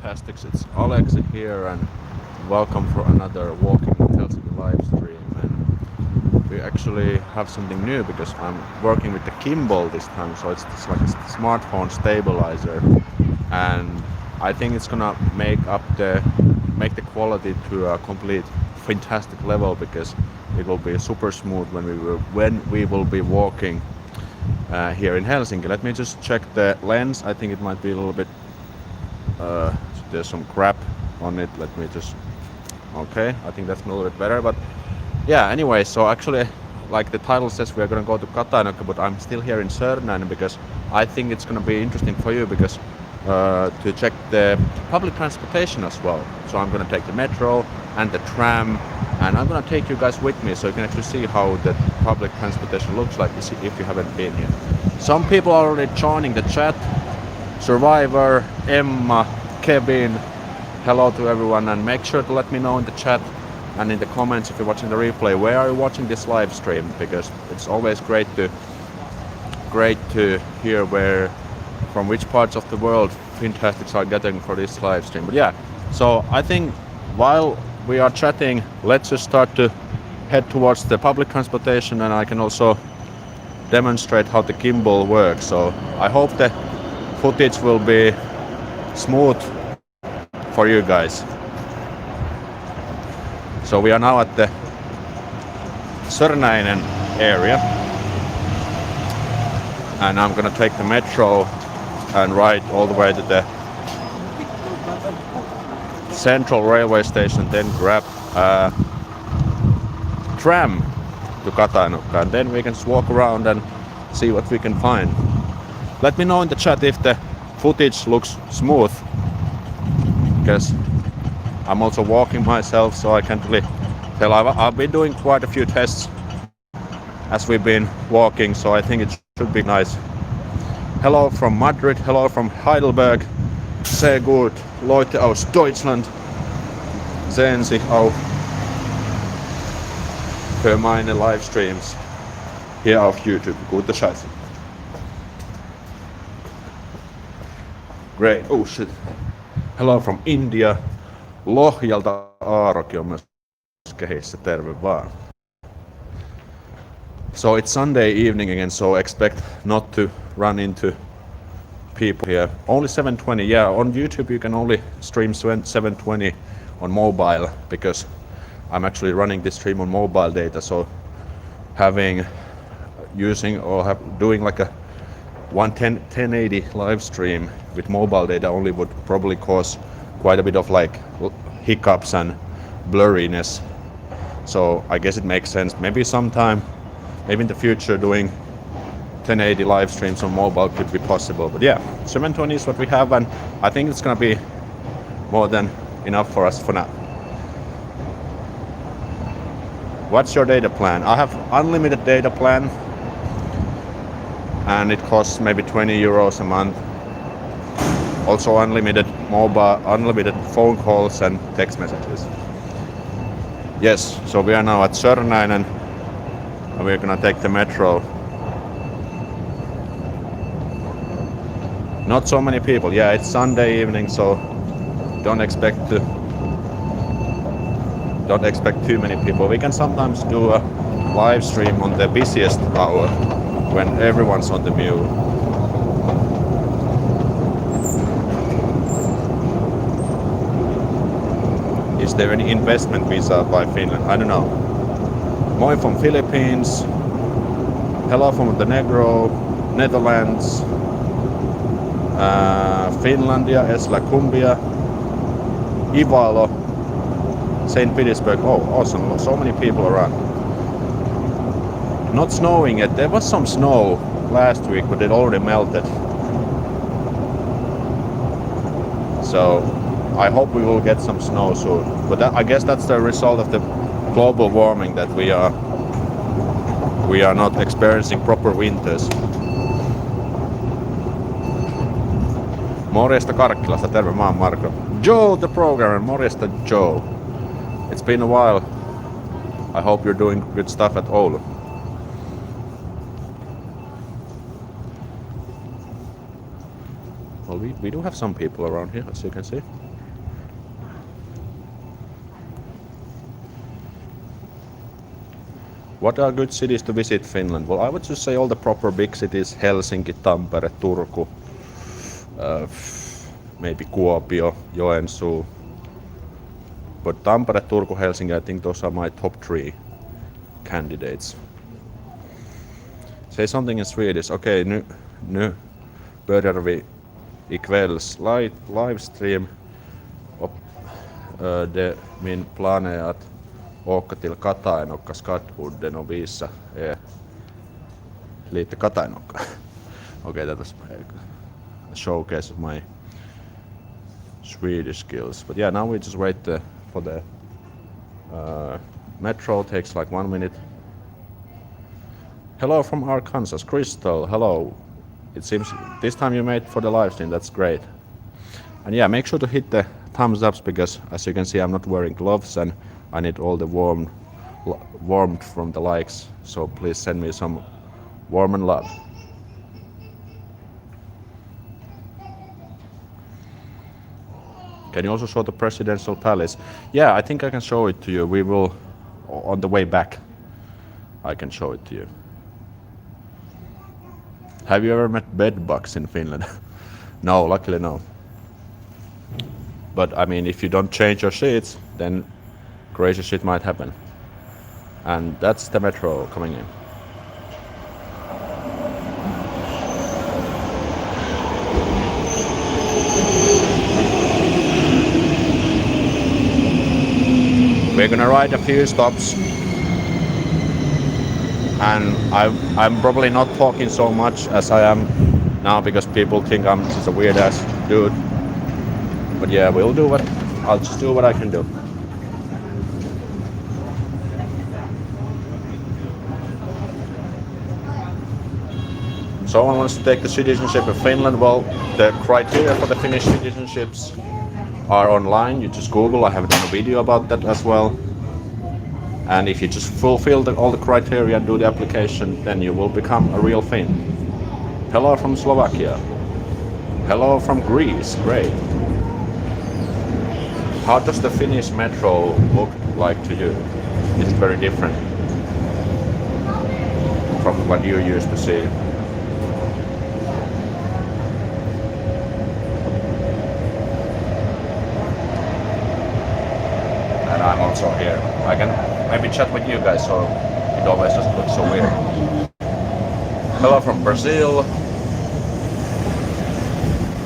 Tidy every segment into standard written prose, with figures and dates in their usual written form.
fantastics, it's Aleksi here and welcome for another Walking with Helsinki live stream. And we actually have something new because I'm working with the gimbal this time, so it's like a smartphone stabilizer, and I think it's gonna make the quality to a complete fantastic level because it will be super smooth when we will be walking here in Helsinki. Let me just check the lens. I think it might be a little bit there's some crap on it. Let me just okay, I think that's a little bit better, but yeah, anyway, so actually, like the title says, we're gonna go to Katajanokka, but I'm still here in Sörnäinen because I think it's gonna be interesting for you because to check the public transportation as well. So I'm gonna take the metro and the tram, and I'm gonna take you guys with me so you can actually see how the public transportation looks like if you haven't been here. Some people are already joining the chat. Survivor, Emma, Kevin, hello to everyone, and make sure to let me know in the chat and in the comments if you're watching the replay where are you watching this live stream, because it's always great to hear from which parts of the world fantastics are getting for this live stream. But yeah, so I think while we are chatting, let's just start to head towards the public transportation, and I can also demonstrate how the gimbal works. So I hope the footage will be smooth for you guys. So we are now at the Sörnäinen area, and I'm gonna take the metro and ride all the way to the central railway station, then grab a tram to Katajanokka, and then we can just walk around and see what we can find. Let me know in the chat if the footage looks smooth, because I'm also walking myself, so I can't really tell. I've been doing quite a few tests as we've been walking, so I think it should be nice. Hello from Madrid, hello from Heidelberg. Sehr gut, Leute aus Deutschland. Sehen sich auch für meine Livestreams hier auf YouTube. Gute Scheiße. Great. Oh shit. Hello from India. Lohjalta Aarokin on myös kehissä. Terve vaan. So it's Sunday evening again, so expect not to run into people here. Only 720. Yeah, on YouTube you can only stream 720 on mobile because I'm actually running this stream on mobile data. So doing like a 1080 live stream with mobile data only would probably cause quite a bit of like hiccups and blurriness. So I guess it makes sense. Maybe in the future doing 1080 live streams on mobile could be possible. But yeah, 720 is what we have, and I think it's gonna be more than enough for us for now. What's your data plan? I have unlimited data plan, and it costs maybe 20 euros a month. Also unlimited phone calls and text messages. Yes, so we are now at Sörnäinen and we're gonna take the metro. Not so many people. Yeah, it's Sunday evening, so don't expect too many people. We can sometimes do a live stream on the busiest hour when everyone's on the mute. Is there any investment visa by Finland? I don't know. Moi from Philippines. Hello from Montenegro, Netherlands, Finlandia, Esla Kumbia, Ivalo, St. Petersburg. Oh, awesome. So many people around. Not snowing yet. There was some snow last week, but it already melted. So I hope we will get some snow soon. But I guess that's the result of the global warming, that we are not experiencing proper winters. Morjesta Karkkilasta, terve, mä oon Marko. Joe the programmer, morjesta Joe. It's been a while. I hope you're doing good stuff at Oulu. Well, we do have some people around here, as you can see. What are good cities to visit Finland? Well, I would just say all the proper big cities: Helsinki, Tampere, Turku, maybe Kuopio, Joensuu. But Tampere, Turku, Helsinki, I think those are my top 3 candidates. Say something in Swedish. Okej, nu börjar vi ikvälls livestream. Och min plan är att åka till Katajanokka Skatudden och visa lite Katajanokka. Okay, that was a showcase of my Swedish skills. But yeah, now we just wait for the metro. Takes like 1 minute. Hello from Arkansas, Crystal. Hello. It seems this time you made for the live stream. That's great. And yeah, make sure to hit the thumbs ups because as you can see, I'm not wearing gloves and I need all the warmth from the likes. So please send me some warm and love. Can you also show the presidential palace? Yeah, I think I can show it to you. We will, on the way back, I can show it to you. Have you ever met bedbugs in Finland? No, luckily no. But I mean, if you don't change your sheets, then crazy shit might happen. And that's the metro coming in. We're gonna ride a few stops, and I'm probably not talking so much as I am now because people think I'm just a weird ass dude. But yeah, I'll just do what I can do. Someone wants to take the citizenship of Finland. Well, the criteria for the Finnish citizenships are online. You just Google. I have done a video about that as well. And if you just fulfill all the criteria and do the application, then you will become a real Finn. Hello from Slovakia. Hello from Greece. Great. How does the Finnish metro look like to you? Is it very different from what you used to see? And I'm also here. I can maybe chat with you guys so it always doesn't look so weird. Hello from Brazil.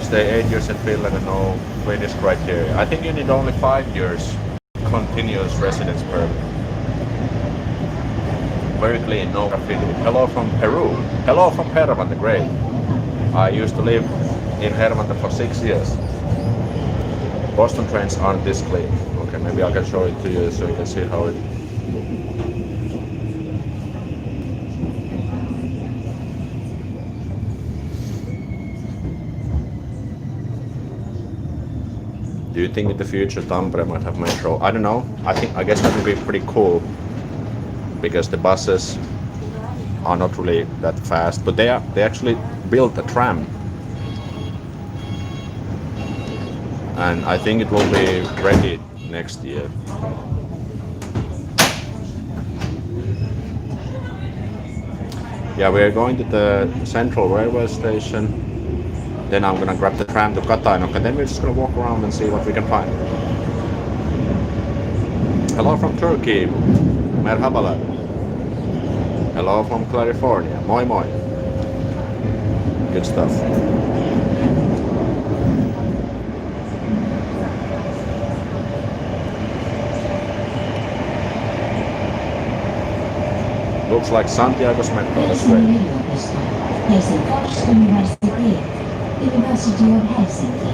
Stay 8 years in Finland and no Finnish criteria. I think you need only 5 years continuous residence permit. Very clean, no graffiti. Hello from Peru. Hello from Herman the Great. I used to live in Herman for 6 years. Boston trains aren't this clean. Okay, maybe I can show it to you so you can see how it. Do you think in the future Tampere might have metro? I don't know. I guess that would be pretty cool because the buses are not really that fast, but they actually built a tram, and I think it will be ready next year. Yeah, we're going to the central railway station. Then I'm gonna grab the tram to Katajanokka, and then we're just gonna walk around and see what we can find. Hello from Turkey. Merhabalar. Hello from California. Moi moi. Good stuff. Looks like Santiago's metro. That's great. University of Helsinki.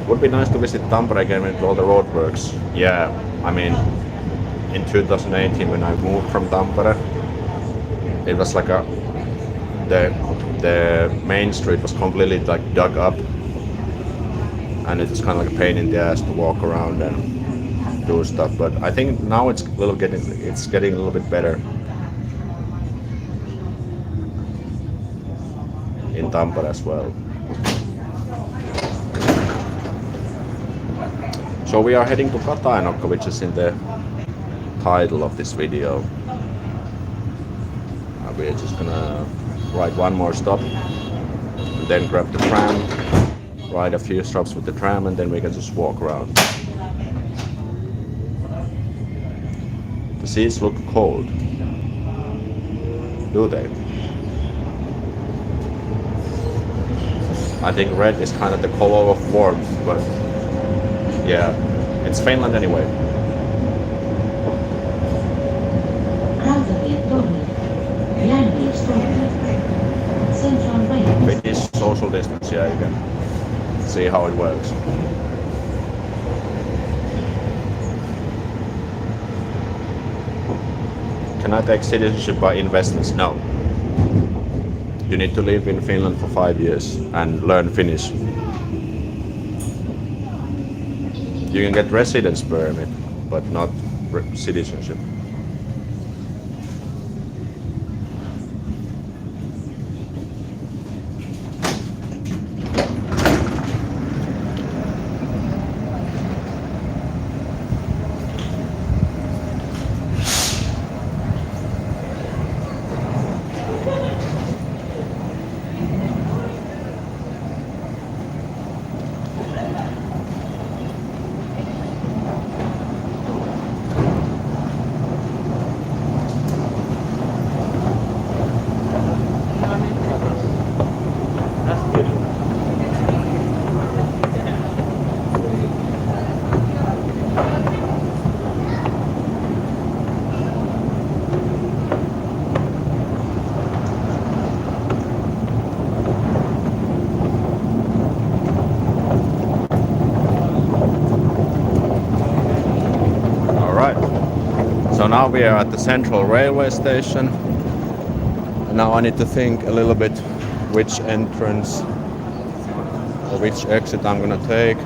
Would be nice to visit Tampere again with all the roadworks. Yeah, I mean, in 2018 when I moved from Tampere, it was like the main street was completely like dug up, and it was kind of like a pain in the ass to walk around and do stuff. But I think now it's getting a little bit better in Tampere as well. So we are heading to Katajanokka, which is in the title of this video. We're just gonna ride one more stop and then grab the tram, ride a few stops with the tram, and then we can just walk around. The seats look cold. Do they? I think red is kind of the color of warmth, but yeah, it's Finland anyway. Finnish social distance, yeah, you can see how it works. Can I take citizenship by investments? No. You need to live in Finland for 5 years and learn Finnish. You can get residence permit, but not citizenship. So now we are at the central railway station. And now I need to think a little bit which entrance or which exit I'm gonna take.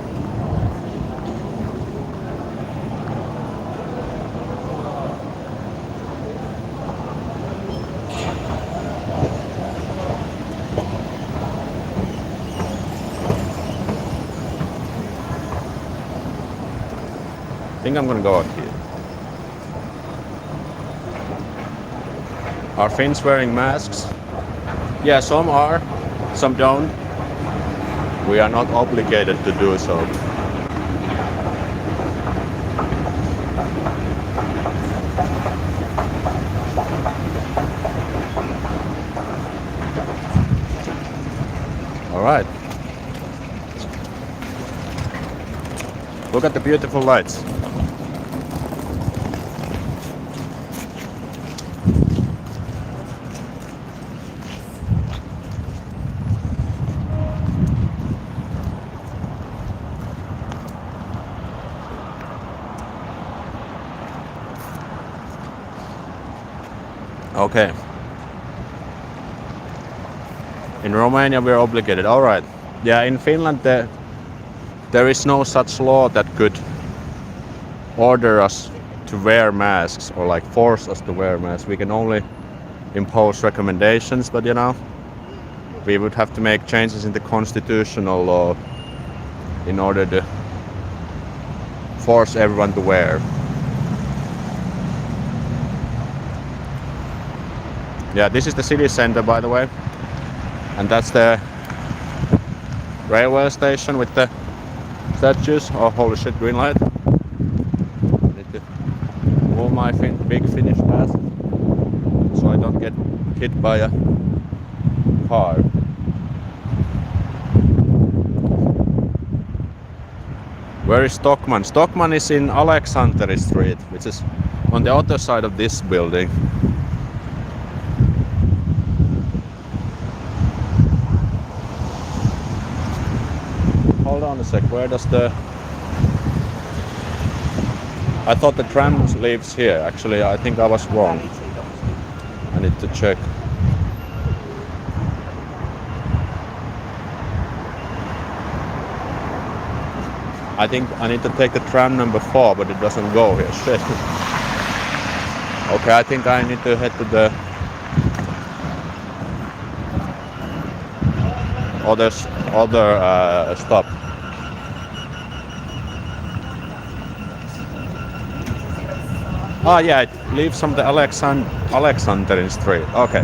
I think I'm gonna go out here. Are Finns wearing masks? Yeah, some are, some don't. We are not obligated to do so. All right. Look at the beautiful lights. Okay. In Romania we're obligated. All right. Yeah, in Finland there is no such law that could order us to wear masks or like force us to wear masks. We can only impose recommendations, but you know, we would have to make changes in the constitutional law in order to force everyone to wear. Yeah, this is the city center, by the way, and that's the railway station with the statues. Oh, holy shit, green light. I need to move my big Finnish path so I don't get hit by a car. Where is Stockman? Stockman is in Aleksanteri Street, which is on the other side of this building. Hold on a sec, where does the... I thought the tram leaves here. Actually, I think I was wrong. I need to check. I think I need to take the tram number 4, but it doesn't go here. Shit. Okay, I think I need to head to the other stop. Ah, yeah, it leaves from the Alexandrin Street. Okay,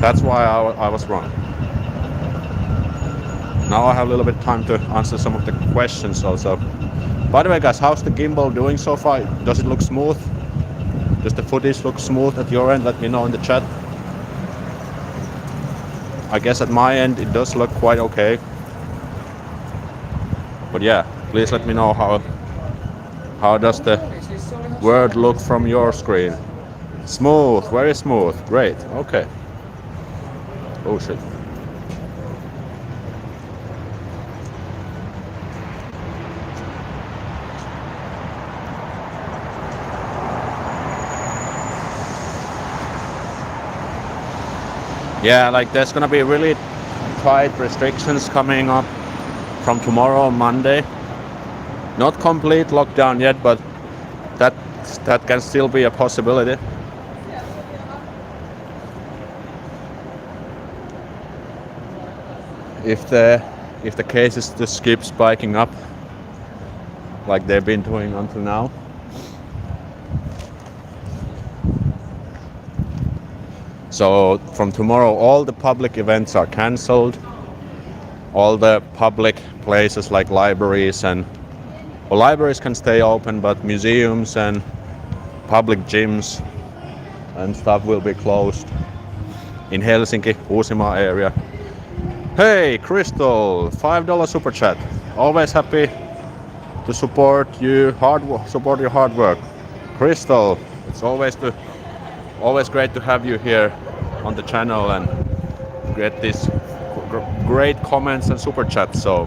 that's why I was wrong. Now I have a little bit time to answer some of the questions also. By the way, guys, how's the gimbal doing so far? Does it look smooth? Does the footage look smooth at your end? Let me know in the chat. I guess at my end it does look quite okay. But yeah, please let me know how does the word look from your screen. Smooth, very smooth, great, okay. Oh shit. Yeah, like there's gonna be really tight restrictions coming up from tomorrow, Monday. Not complete lockdown yet, but that can still be a possibility. If the cases just keep spiking up like they've been doing until now. So from tomorrow all the public events are cancelled. All the public places like libraries well, libraries can stay open, but museums and public gyms and stuff will be closed in Helsinki, Uusimaa area. Hey, Crystal, $5 super chat. Always happy to support your hard work. Crystal, it's always great to have you here on the channel and get these great comments and super chats. So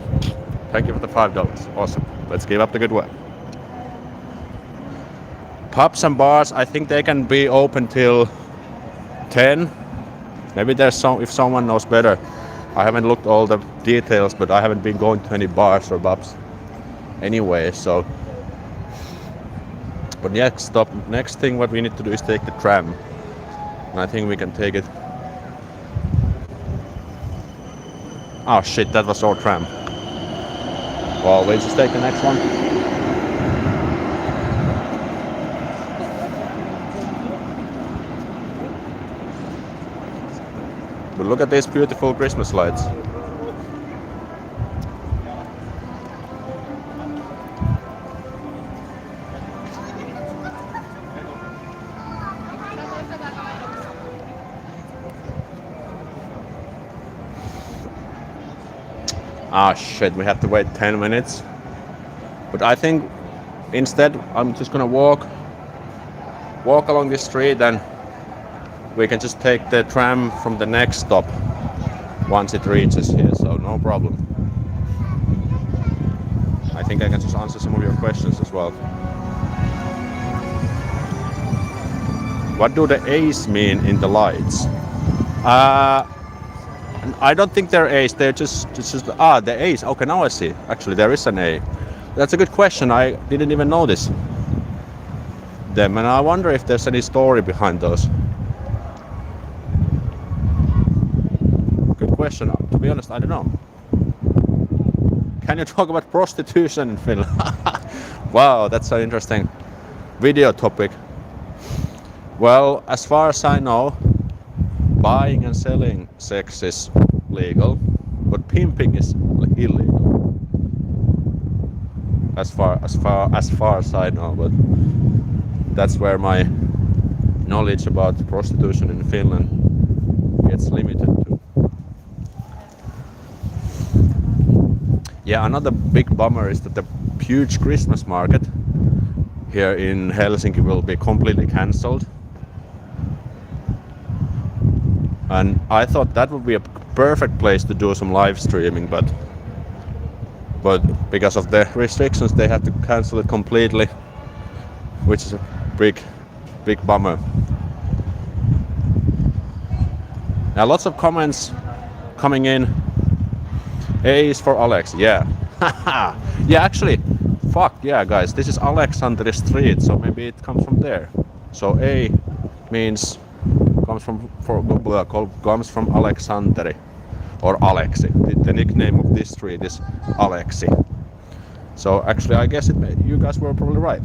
thank you for the $5. Awesome. Let's keep up the good work. Pubs and bars, I think they can be open till 10. Maybe if someone knows better. I haven't looked all the details, but I haven't been going to any bars or pubs anyway, so. But next thing what we need to do is take the tram. And I think we can take it. Oh shit, that was our tram. Well, we'll just take the next one. But look at these beautiful Christmas lights. Ah shit, we have to wait 10 minutes. But I think instead I'm just gonna walk along this street and we can just take the tram from the next stop once it reaches here, so no problem. I think I can just answer some of your questions as well. What do the A's mean in the lights? I don't think they're A's, they're just the A's. Okay, now I see. Actually, there is an A. That's a good question. I didn't even notice them, and I wonder if there's any story behind those. Good question. To be honest, I don't know. Can you talk about prostitution in Finland? Wow, that's an interesting video topic. Well, as far as I know, buying and selling sex is legal, but pimping is illegal. As far as I know, but that's where my knowledge about prostitution in Finland gets limited to. Yeah, another big bummer is that the huge Christmas market here in Helsinki will be completely cancelled. And I thought that would be a perfect place to do some live streaming, but because of the restrictions they have to cancel it completely, which is a big bummer. Now lots of comments coming in. A is for Aleksi, yeah. Yeah, actually, fuck yeah guys, this is Alexandri Street, so maybe it comes from there. So A means comes from Aleksanteri or Aleksi. The nickname of this street is Aleksi. So actually, I guess you guys were probably right.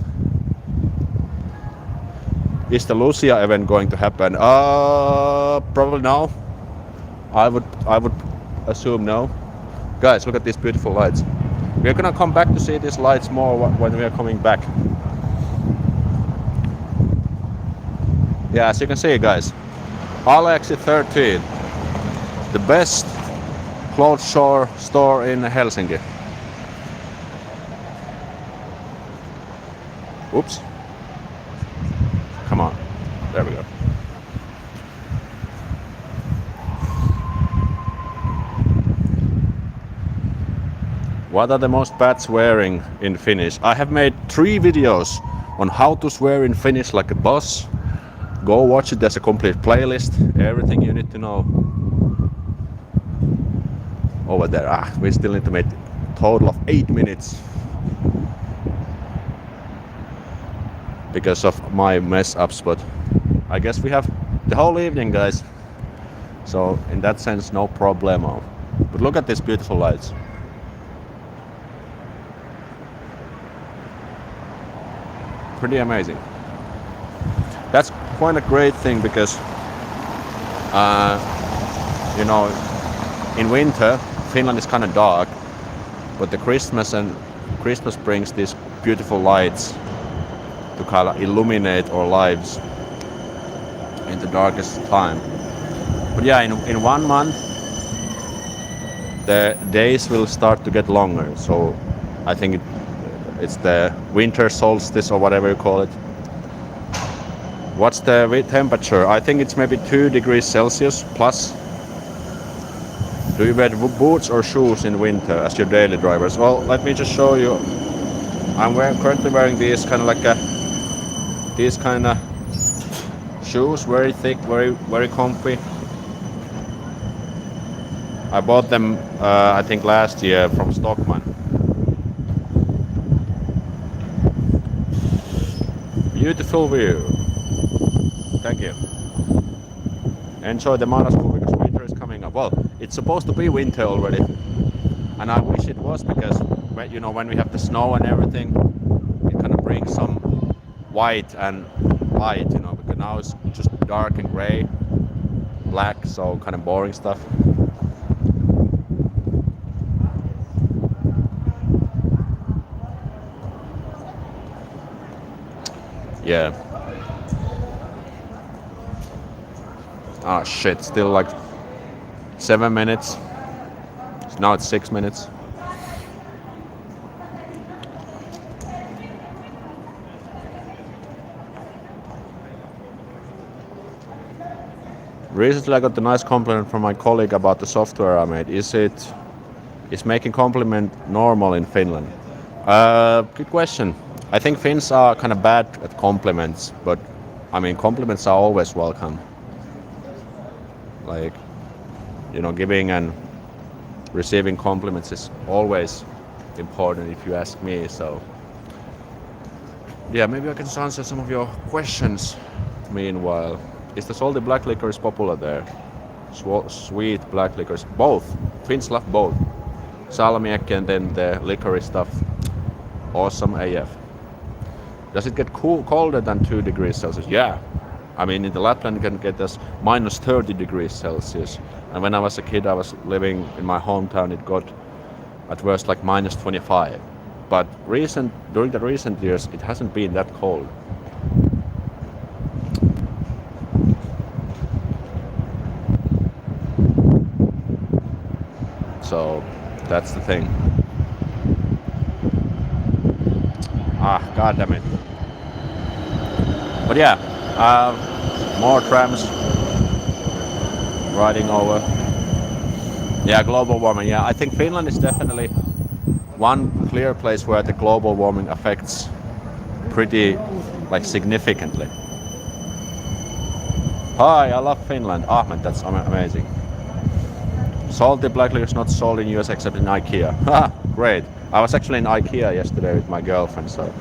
Is the Lucia event going to happen? Probably no. I would assume no. Guys, look at these beautiful lights. We're gonna come back to see these lights more when we are coming back. Yeah, as you can see, guys, Aleksi 13, the best clothes store in Helsinki. Oops. Come on. There we go. What are the most bad swearing in Finnish? I have made 3 videos on how to swear in Finnish like a boss. Go watch it, there's a complete playlist, everything you need to know. Over there, we still need to make a total of 8 minutes. Because of my mess ups, but I guess we have the whole evening, guys. So in that sense, no problemo. But look at these beautiful lights. Pretty amazing. That's quite a great thing because, you know, in winter Finland is kind of dark, but the Christmas brings these beautiful lights to kind of illuminate our lives in the darkest time. But yeah, in 1 month the days will start to get longer, so I think it's the winter solstice or whatever you call it. What's the temperature? I think it's maybe 2 degrees Celsius plus. Do you wear boots or shoes in winter as your daily drivers? Well, let me just show you. I'm currently wearing these kind of like these kind of shoes, very thick, very comfy. I bought them I think last year from Stockman. Beautiful view. Thank you. Enjoy the marraskuun because winter is coming up. Well, it's supposed to be winter already, and I wish it was because you know, when we have the snow and everything, it kind of brings some white and light, you know, because now it's just dark and gray, black, so kind of boring stuff. Yeah. Ah shit, still like 7 minutes. Now it's 6 minutes. Recently I got a nice compliment from my colleague about the software I made. Is making compliment normal in Finland? Good question. I think Finns are kind of bad at compliments, but I mean compliments are always welcome. Like, you know, giving and receiving compliments is always important if you ask me. So yeah, maybe I can answer some of your questions meanwhile. Is the salty black licorice popular there? Sweet black licorice, both. Finns love both. Salmiakki and then the licorice stuff. Awesome AF. Does it get colder than 2 degrees Celsius? Yeah. I mean, in the Lapland it can get us minus 30 degrees Celsius. And when I was a kid, I was living in my hometown, it got at worst like minus 25. But during the recent years, it hasn't been that cold. So that's the thing. God damn it. But yeah, more trams riding over. Yeah, global warming. Yeah, I think Finland is definitely one clear place where the global warming affects pretty like significantly. Hi, I love Finland. Ahmed, that's amazing. Salty black licorice not sold in US except in IKEA. Ha, great. I was actually in IKEA yesterday with my girlfriend, so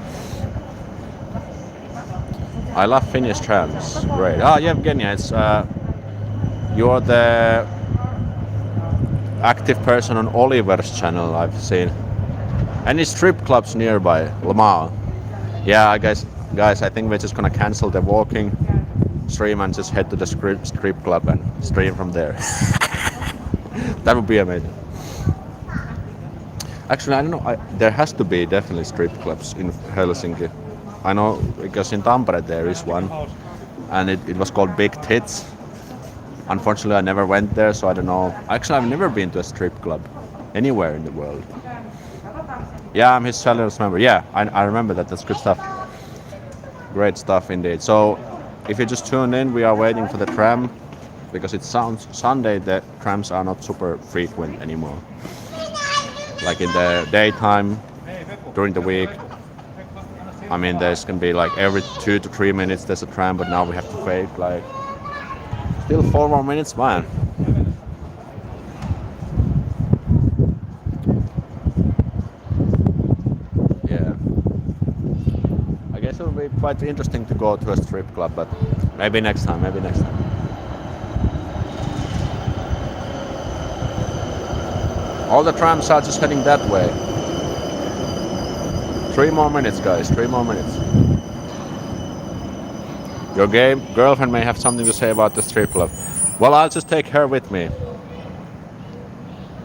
I love Finnish trams. Great. Evgenia, it's you're the active person on Oliver's channel I've seen. Any strip clubs nearby? Lamar. Yeah, I guess Guys, I think we're just gonna cancel the walking stream and just head to the strip club and stream from there. That would be amazing. Actually, I don't know. There has to be definitely strip clubs in Helsinki. I know because in Tampere there is one, and it was called Big Tits. Unfortunately, I never went there, so I don't know. Actually, I've never been to a strip club anywhere in the world. Yeah, I'm his sales member. Yeah, I remember that. That's good stuff. Great stuff indeed. So, if you just tuned in, we are waiting for the tram because it sounds Sunday. The trams are not super frequent anymore. Like in the daytime, during the week. I mean, there's gonna be like every 2 to 3 minutes there's a tram, but now we have to wait like still 4 more minutes, man. Yeah. I guess it'll be quite interesting to go to a strip club, but maybe next time, maybe next time. All the trams are just heading that way. 3 more minutes, guys, 3 more minutes. Your gay girlfriend may have something to say about the strip club. Well, I'll just take her with me.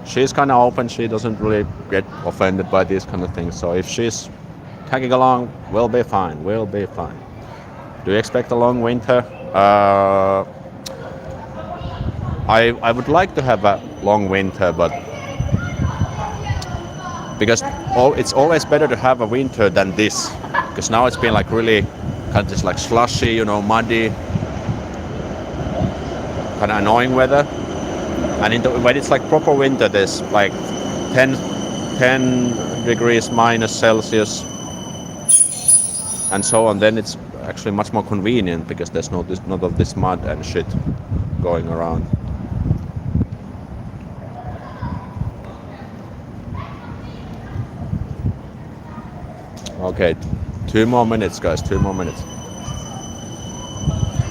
She's kind of open. She doesn't really get offended by these kind of things. So if she's tagging along, we'll be fine. We'll be fine. Do you expect a long winter? I would like to have a long winter, but because it's always better to have a winter than this. Because now it's been like really kind of just like slushy, you know, muddy, kind of annoying weather. And when it's like proper winter, there's like 10 degrees minus Celsius and so on. Then it's actually much more convenient because there's not of this mud and shit going around. Okay, 2 more minutes, guys. 2 more minutes.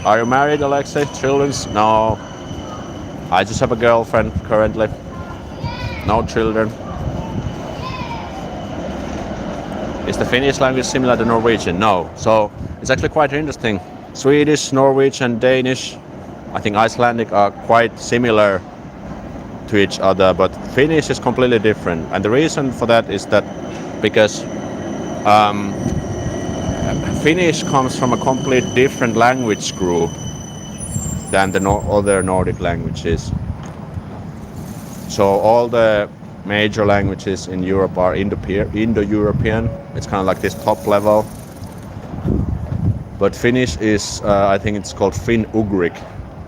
Are you married, Aleksi? Children's? No. I just have a girlfriend currently. No children. Is the Finnish language similar to Norwegian? No. So it's actually quite interesting. Swedish, Norwegian, Danish, I think Icelandic are quite similar to each other, but Finnish is completely different. And the reason for that is that because Finnish comes from a completely different language group than the other Nordic languages. So all the major languages in Europe are Indo-European. It's kind of like this top level. But Finnish is, I think it's called Finn-Ugric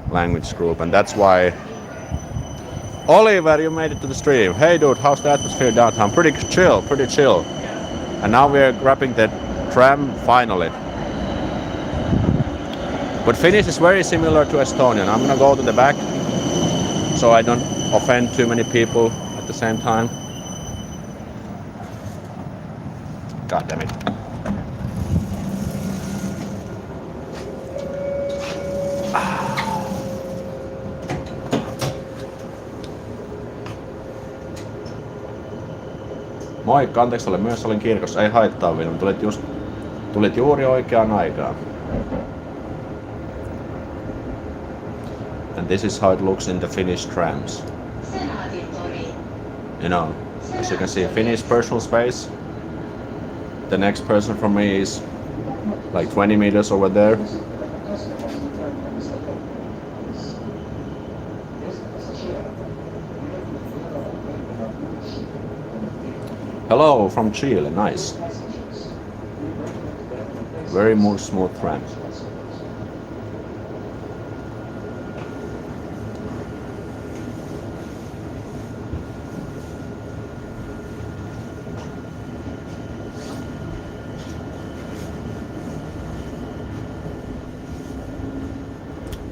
language group, and that's why. Oliver, you made it to the stream. Hey dude, how's the atmosphere downtown? Pretty chill, pretty chill. And now we're grabbing the tram finally. But Finnish is very similar to Estonian. I'm gonna go to the back so I don't offend too many people at the same time. God damn it. Moikka, anteeksi, olen myös olin kirkossa. Ei haittaa vielä, tulit juuri oikeaan aikaan. And this is how it looks in the Finnish trams. You know, as you can see, Finnish personal space. The next person from me is like 20 meters over there. Hello from Chile, nice. Very smooth trams.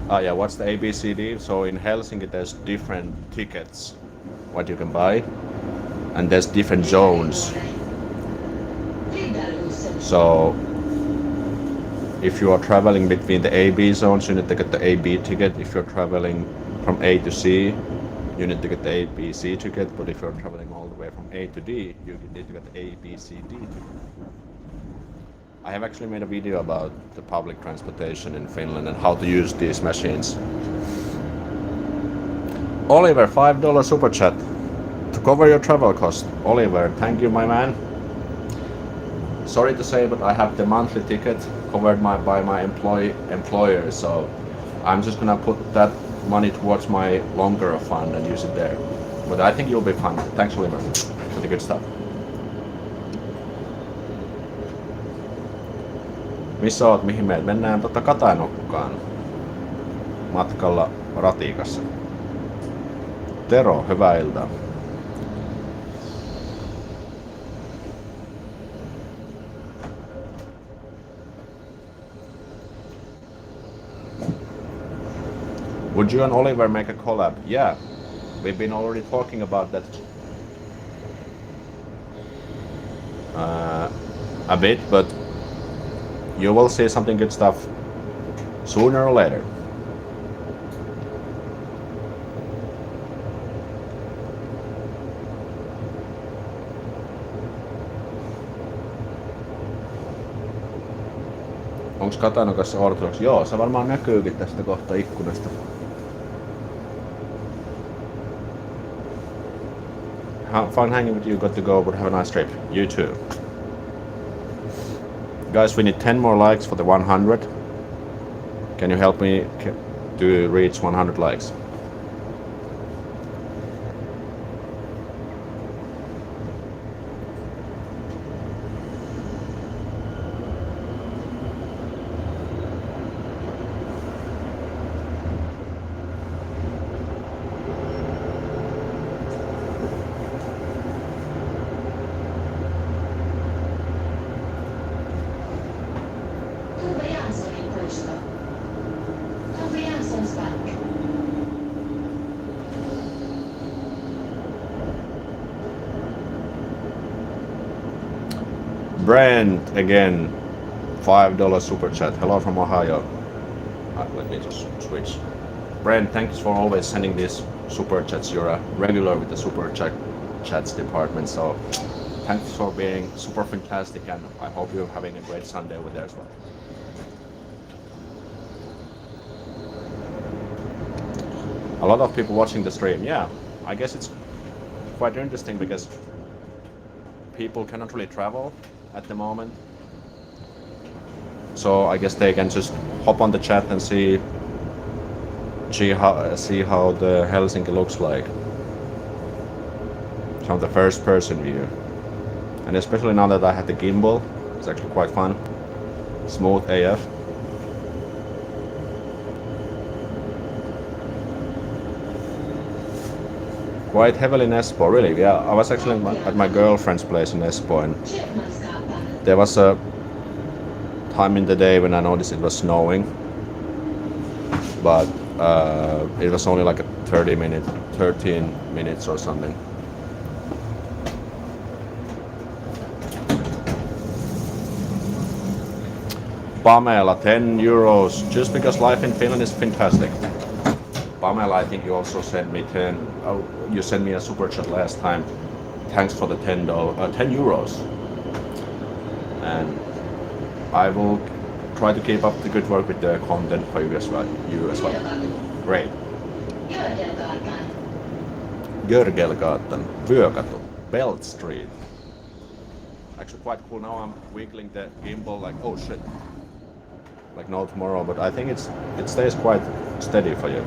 Yeah, what's the ABCD? So in Helsinki there's different tickets what you can buy, and there's different zones. So if you are traveling between the AB zones, you need to get the AB ticket. If you're traveling from A to C, you need to get the ABC ticket. But if you're traveling all the way from A to D, you need to get the ABCD ticket. I have actually made a video about the public transportation in Finland and how to use these machines. Oliver, $5 super chat to cover your travel cost. Oliver, thank you, my man. Sorry to say, but I have the monthly ticket covered by my employer, so I'm just gonna put that money towards my longer fund and use it there. But I think you'll be fine. Thanks, Oliver, for the good stuff. Missä oot, mihin meet? Mennään Katajanokkaan matkalla ratikassa. Tero, hyvää iltaa. Would you and Oliver make a collab? Yeah, we've been already talking about that a bit, but you will see something good stuff sooner or later. Onks Katajanokassa ortodoksi? Joo, se varmaan näkyykin tästä kohta ikkunasta. Fun hanging with you, got to go, but have a nice trip. You too. Guys, we need 10 more likes for the 100. Can you help me to reach 100 likes? Brent again, $5 super chat. Hello from Ohio. Let me just switch. Brent, thanks for always sending these super chats. You're a regular with the super chats department, so thanks for being super fantastic, and I hope you're having a great Sunday over there as well. A lot of people watching the stream. Yeah, I guess it's quite interesting because people cannot really travel at the moment, so I guess they can just hop on the chat and see how the Helsinki looks like from the first person view. And especially now that I had the gimbal, it's actually quite fun. Smooth AF. Quite heavily in Espoo, really. Yeah, I was actually at my girlfriend's place in Espoo, and there was a time in the day when I noticed it was snowing, but it was only like a 13 minutes or something. Pamela, €10, just because life in Finland is fantastic. Pamela, I think you also sent me you sent me a super chat last time. Thanks for the €10. And I will try to keep up the good work with the content for you as well. Great. Görgelgatan, Vyökatu, Belt Street. Actually quite cool. Now I'm wiggling the gimbal like, oh shit. Like no tomorrow, but I think it stays quite steady for you.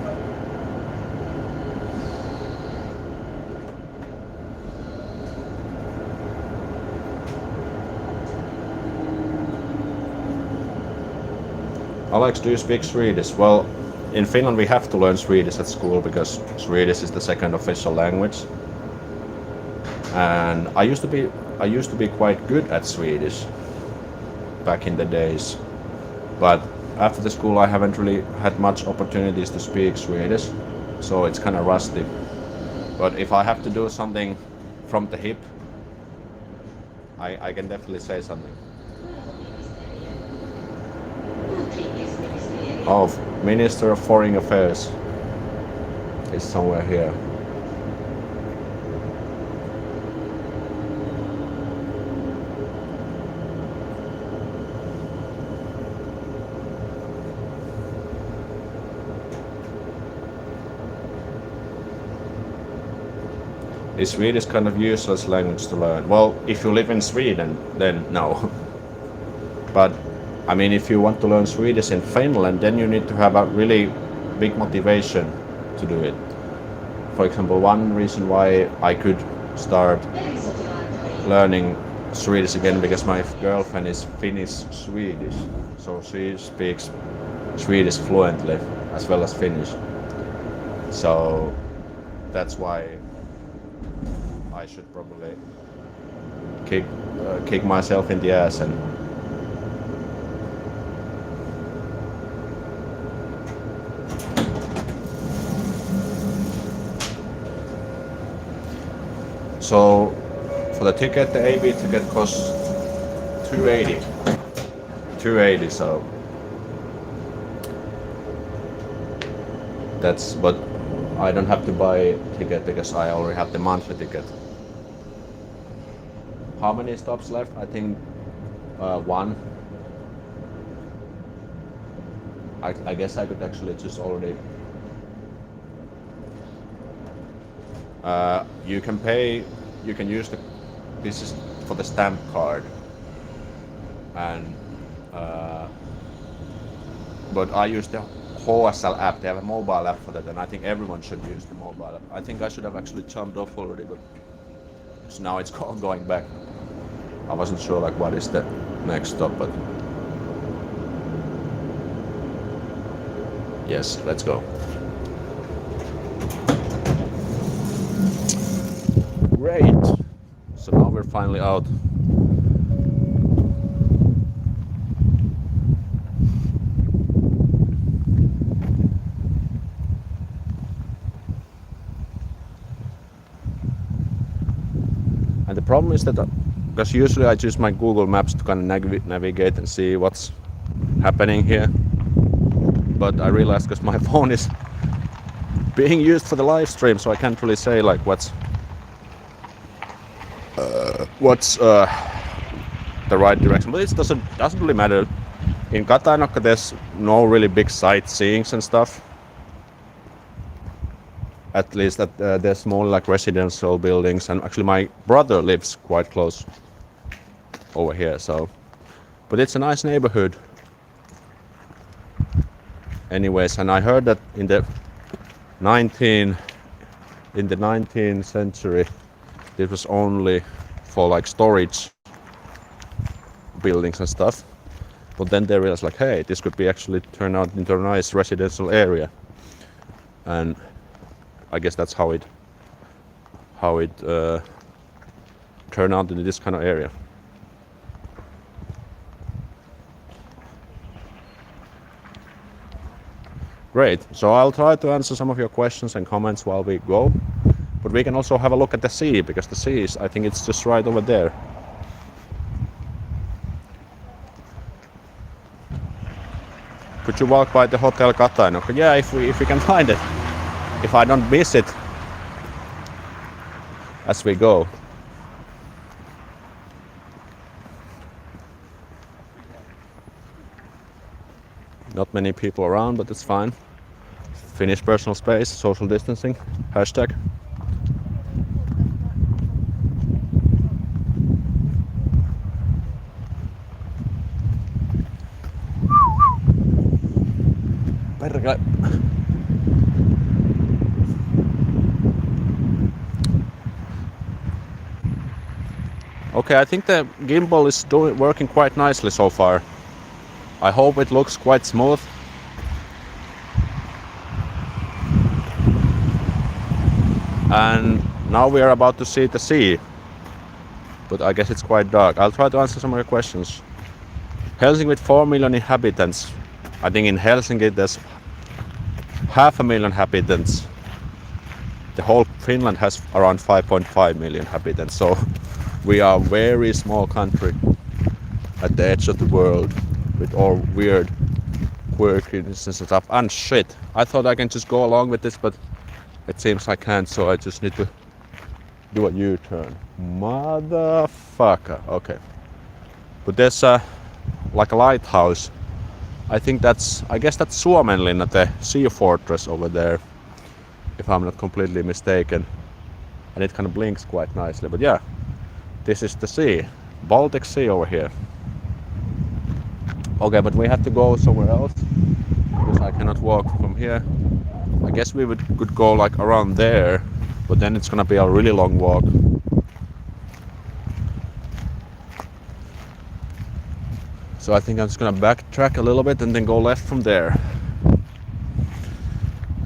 Alex, do you speak Swedish? Well, in Finland we have to learn Swedish at school because Swedish is the second official language. And I used to be quite good at Swedish back in the days. But after the school I haven't really had much opportunities to speak Swedish, so it's kind of rusty. But if I have to do something from the hip, I can definitely say something. Oh, Minister of Foreign Affairs is somewhere here. Is Swedish kind of useless language to learn? Well, if you live in Sweden, then no. But I mean, if you want to learn Swedish in Finland, then you need to have a really big motivation to do it. For example, one reason why I could start learning Swedish again because my girlfriend is Finnish Swedish, so she speaks Swedish fluently as well as Finnish. So that's why I should probably kick myself in the ass and so for the ticket, the AB ticket costs 280. 280, so that's, but I don't have to buy a ticket because I already have the monthly ticket. How many stops left? I think one. I guess I could actually just already. You can pay. You can use the. This is for the stamp card. And but I use the HSL app. They have a mobile app for that, and I think everyone should use the mobile app. I think I should have actually jumped off already, but so now it's going back. I wasn't sure like what is the next stop, but yes, let's go. Great. So now we're finally out. And the problem is that because usually I use my Google Maps to kind of navigate and see what's happening here, but I realized because my phone is being used for the live stream, so I can't really say like what's the right direction. But it doesn't really matter. In Katajanokka there's no really big sightseeings and stuff. At least that there's more like residential buildings, and actually my brother lives quite close over here, so but it's a nice neighborhood anyways. And I heard that in the 19th century it was only for like storage buildings and stuff, but then they realized like, hey, this could be actually turn out into a nice residential area, and I guess that's how it turned out into this kind of area. Great. So I'll try to answer some of your questions and comments while we go, but we can also have a look at the sea, because the sea is, I think it's just right over there. Could you walk by the Hotel Katajanokka? Yeah, if we can find it. If I don't miss it as we go. Not many people around, but it's fine. Finnish personal space, social distancing, hashtag. Perkele. Okay, I think the gimbal is working quite nicely so far. I hope it looks quite smooth. And now we are about to see the sea, but I guess it's quite dark. I'll try to answer some of your questions. Helsinki with 4 million inhabitants. I think in Helsinki there's 500,000 inhabitants. The whole Finland has around 5.5 million inhabitants, so we are a very small country at the edge of the world with all weird quirkiness and stuff. And shit, I thought I can just go along with this, but it seems I can't, so I just need to do a U-turn. Motherfucker. Okay. But there's like a lighthouse. I guess that's Suomenlinna, the sea fortress over there, if I'm not completely mistaken. and it kind of blinks quite nicely. But yeah, this is the sea, Baltic Sea over here. Okay, but we have to go somewhere else because I cannot walk from here. I guess we could go like around there, but then it's gonna be a really long walk. So I think I'm just gonna backtrack a little bit and then go left from there.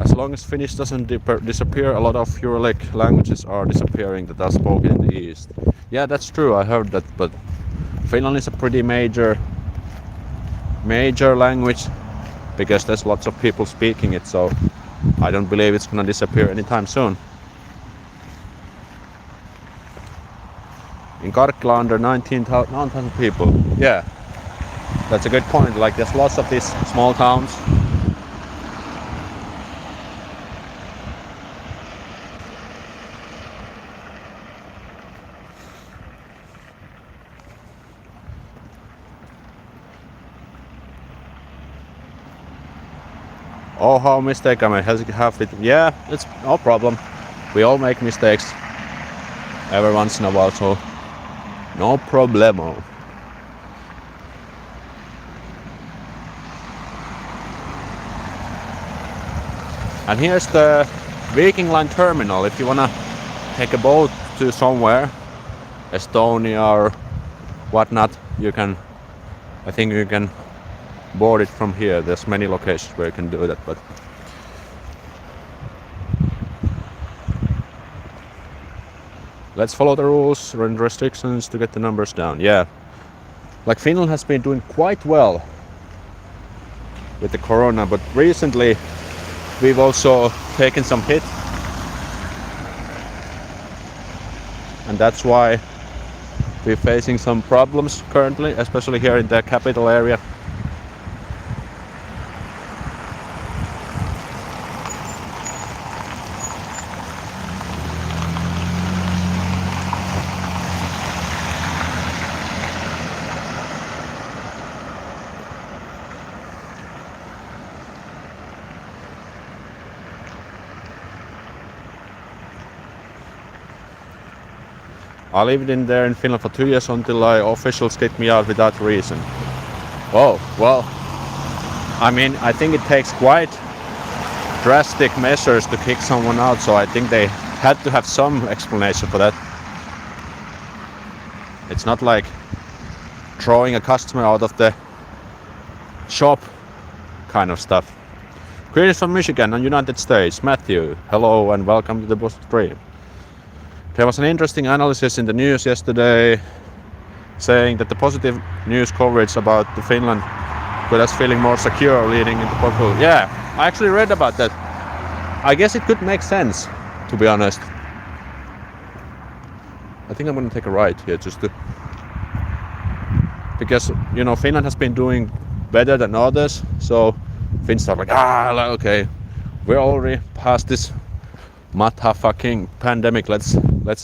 As long as Finnish doesn't disappear, a lot of Uralic languages are disappearing that are spoken in the east. Yeah, that's true, I heard that, but Finland is a pretty major language because there's lots of people speaking it, so I don't believe it's gonna disappear anytime soon. In Karkkila under 19,000 people. Yeah, that's a good point. Like there's lots of these small towns. Oh, how mistake I made. Helsinki half it. Yeah, it's no problem. We all make mistakes every once in a while, so no problemo. And here's the Viking Line terminal. If you wanna take a boat to somewhere, Estonia or whatnot, you can. I think you can board it from here. There's many locations where you can do that, but let's follow the rules and restrictions to get the numbers down. Yeah, like Finland has been doing quite well with the corona, but recently we've also taken some hit, and that's why we're facing some problems currently, especially here in the capital area. I lived in there in Finland for 2 years until officials kicked me out without reason. Oh, well, I mean, I think it takes quite drastic measures to kick someone out, so I think they had to have some explanation for that. It's not like throwing a customer out of the shop kind of stuff. Greetings from Michigan and United States. Matthew, hello and welcome to the bus stream. There was an interesting analysis in the news yesterday saying that the positive news coverage about the Finland got us feeling more secure leading into Portugal. Yeah, I actually read about that. I guess it could make sense, to be honest. I think I'm gonna take a ride here just to... Because, you know, Finland has been doing better than others, so Finns are like, okay, we're already past this fucking pandemic, let's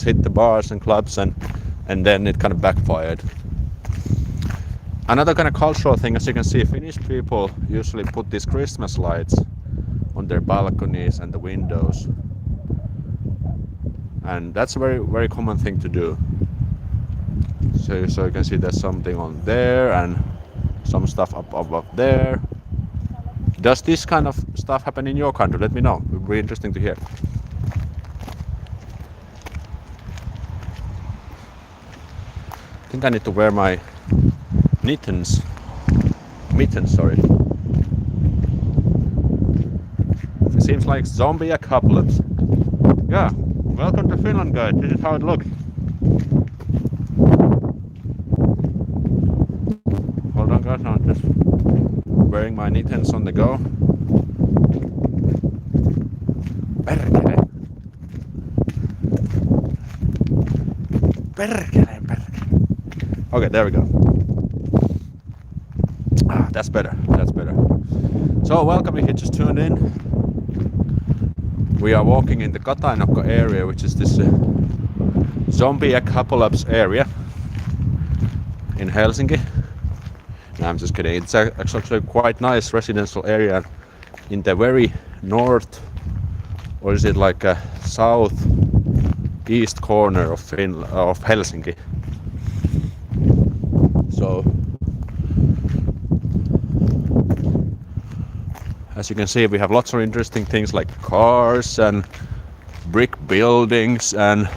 hit the bars and clubs, and then it kind of backfired. Another kind of cultural thing, as you can see, Finnish people usually put these Christmas lights on their balconies and the windows, and that's a very, very common thing to do. So you can see there's something on there and some stuff up there. Does this kind of stuff happen in your country? Let me know, it would be interesting to hear. I think I need to wear my mittens, sorry. It seems like zombie apocalypse. Yeah, welcome to Finland, guys. This is how it looks. Hold on, guys, I'm just wearing my mittens on the go. Perkele. Okay, there we go. That's better. So welcome if you just tuned in. We are walking in the Katajanokka area, which is this zombie apocalypse area in Helsinki. No, I'm just kidding. It's actually quite nice residential area in the very north, or is it like south east corner of Helsinki. So as you can see, we have lots of interesting things like cars and brick buildings and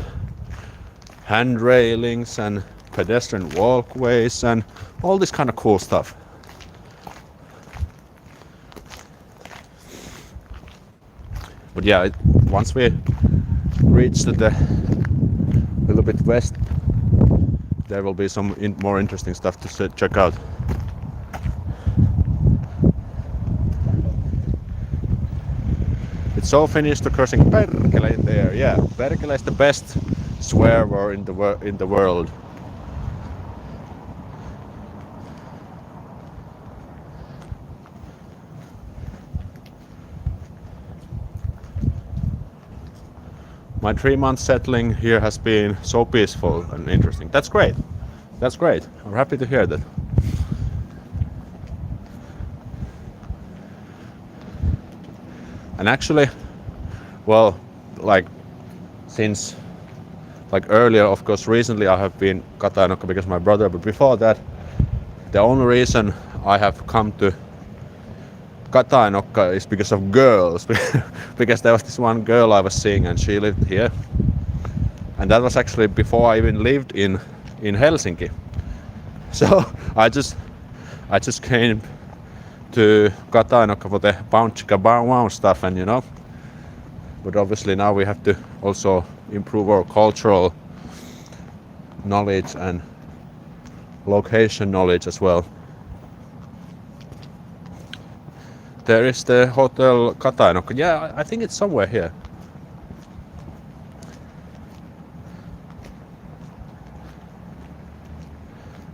hand railings and pedestrian walkways and all this kind of cool stuff. But yeah, once we reach to the little bit west, there will be some more interesting stuff to check out. It's so Finnish to cursing perkele there. Yeah, perkele is the best swear word in the world. My 3 months settling here has been so peaceful and interesting. That's great. That's great. I'm happy to hear that. And actually, well, like since like earlier, of course, recently I have been Katajanokka because of my brother, but before that, the only reason I have come to Katajanokka is because of girls. Because there was this one girl I was seeing and she lived here. And that was actually before I even lived in Helsinki. So I just came to Katajanokka for the bounce stuff, and you know. But obviously now we have to also improve our cultural knowledge and location knowledge as well. There is the Hotel Katajanokka. Yeah, I think it's somewhere here.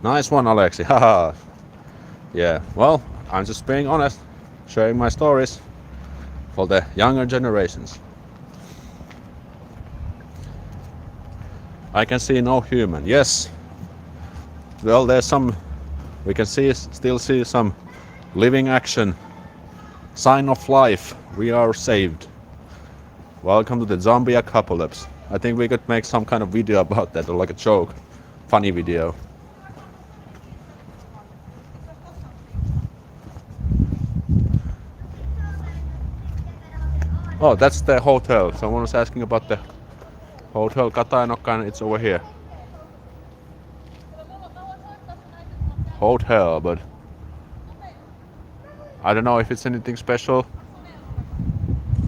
Nice one, Aleksi. Haha. Yeah, well, I'm just being honest, sharing my stories for the younger generations. I can see no human. Yes. Well, there's some. We can still see some living action. Sign of life. We are saved. Welcome to the zombie apocalypse. I think we could make some kind of video about that, or like a joke, funny video. Oh, that's the hotel. Someone was asking about the Hotel Katajanokka, and it's over here. Hotel, but I don't know if it's anything special.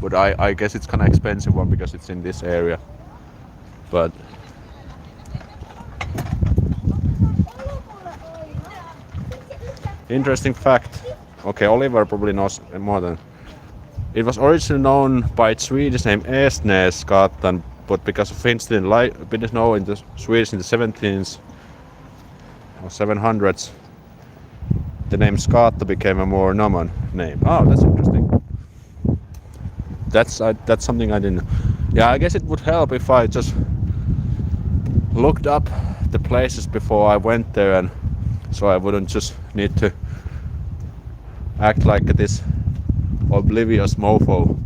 But I guess it's kind of expensive one because it's in this area. But interesting fact. Okay, Oliver probably knows more than. It was originally known by its Swedish name Ersnäsgatan, but because of Finns didn't know in the Swedish in the 17th or 700s, the name Skata became a more Norman name. Oh, that's interesting. That's something I didn't. Yeah, I guess it would help if I just looked up the places before I went there, and so I wouldn't just need to act like this oblivious mofo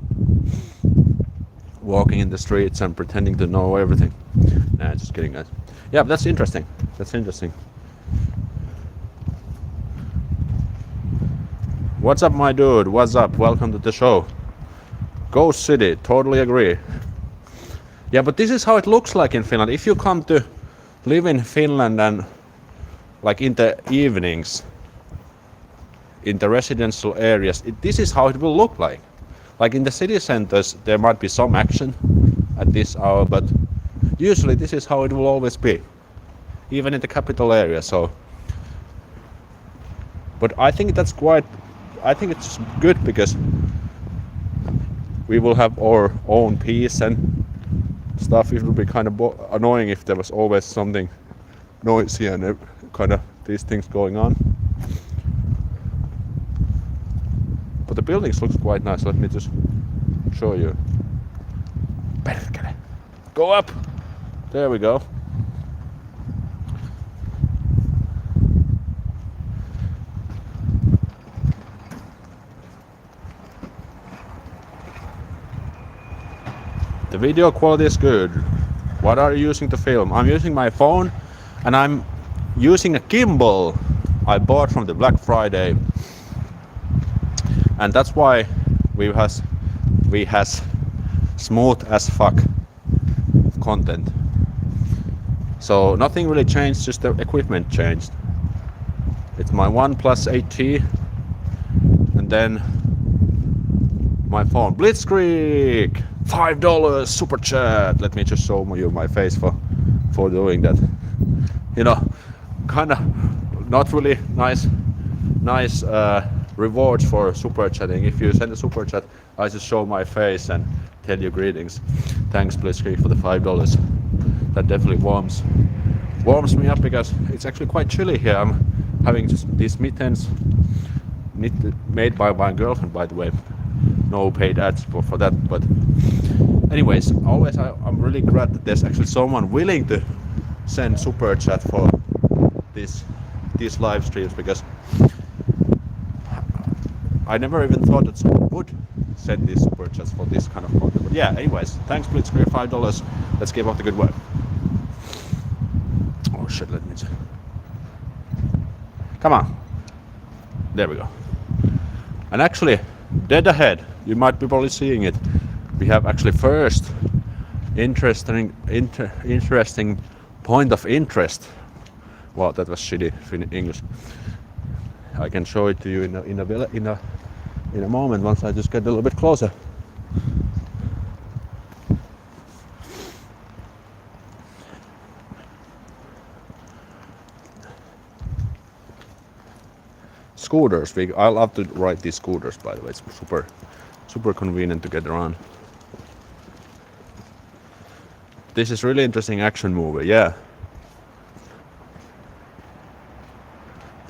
walking in the streets and pretending to know everything. Nah, just kidding, guys. Yeah, but that's interesting. That's interesting. What's up, my dude? What's up? Welcome to the show. Ghost City, totally agree. Yeah, but this is how it looks like in Finland. If you come to live in Finland and like in the evenings, in the residential areas, this is how it will look like. Like in the city centers, there might be some action at this hour, but usually this is how it will always be, even in the capital area. So, but I think that's I think it's good because we will have our own peace and stuff. It would be kind of annoying if there was always something noisy and kind of these things going on. But the buildings looks quite nice. Let me just show you. Go up! There we go. The video quality is good. What are you using to film? I'm using my phone, and I'm using a gimbal I bought from the Black Friday, and that's why we has smooth as fuck content. So nothing really changed, just the equipment changed. It's my OnePlus 8T, and then my phone. Blitzkrieg! $5 super chat! Let me just show you my face for doing that. You know, kinda not really nice rewards for super chatting. If you send a super chat, I just show my face and tell you greetings. Thanks Blitzkrieg for the $5. That definitely warms me up because it's actually quite chilly here. I'm having just these mittens made by my girlfriend, by the way. No paid ads for that, but anyways, always I'm really glad that there's actually someone willing to send super chat for these live streams, because I never even thought that someone would send these super chats for this kind of content. But yeah, anyways, thanks Blitzkrieg, $5. Let's give up the good work. Oh shit, let me just... Come on. There we go. And actually, dead ahead, you might be probably seeing it. We have actually first interesting point of interest. Wow, that was shitty in English. I can show it to you in a moment once I just get a little bit closer. Scooters. I love to ride these scooters, by the way. It's super convenient to get around. This is really interesting action movie. Yeah.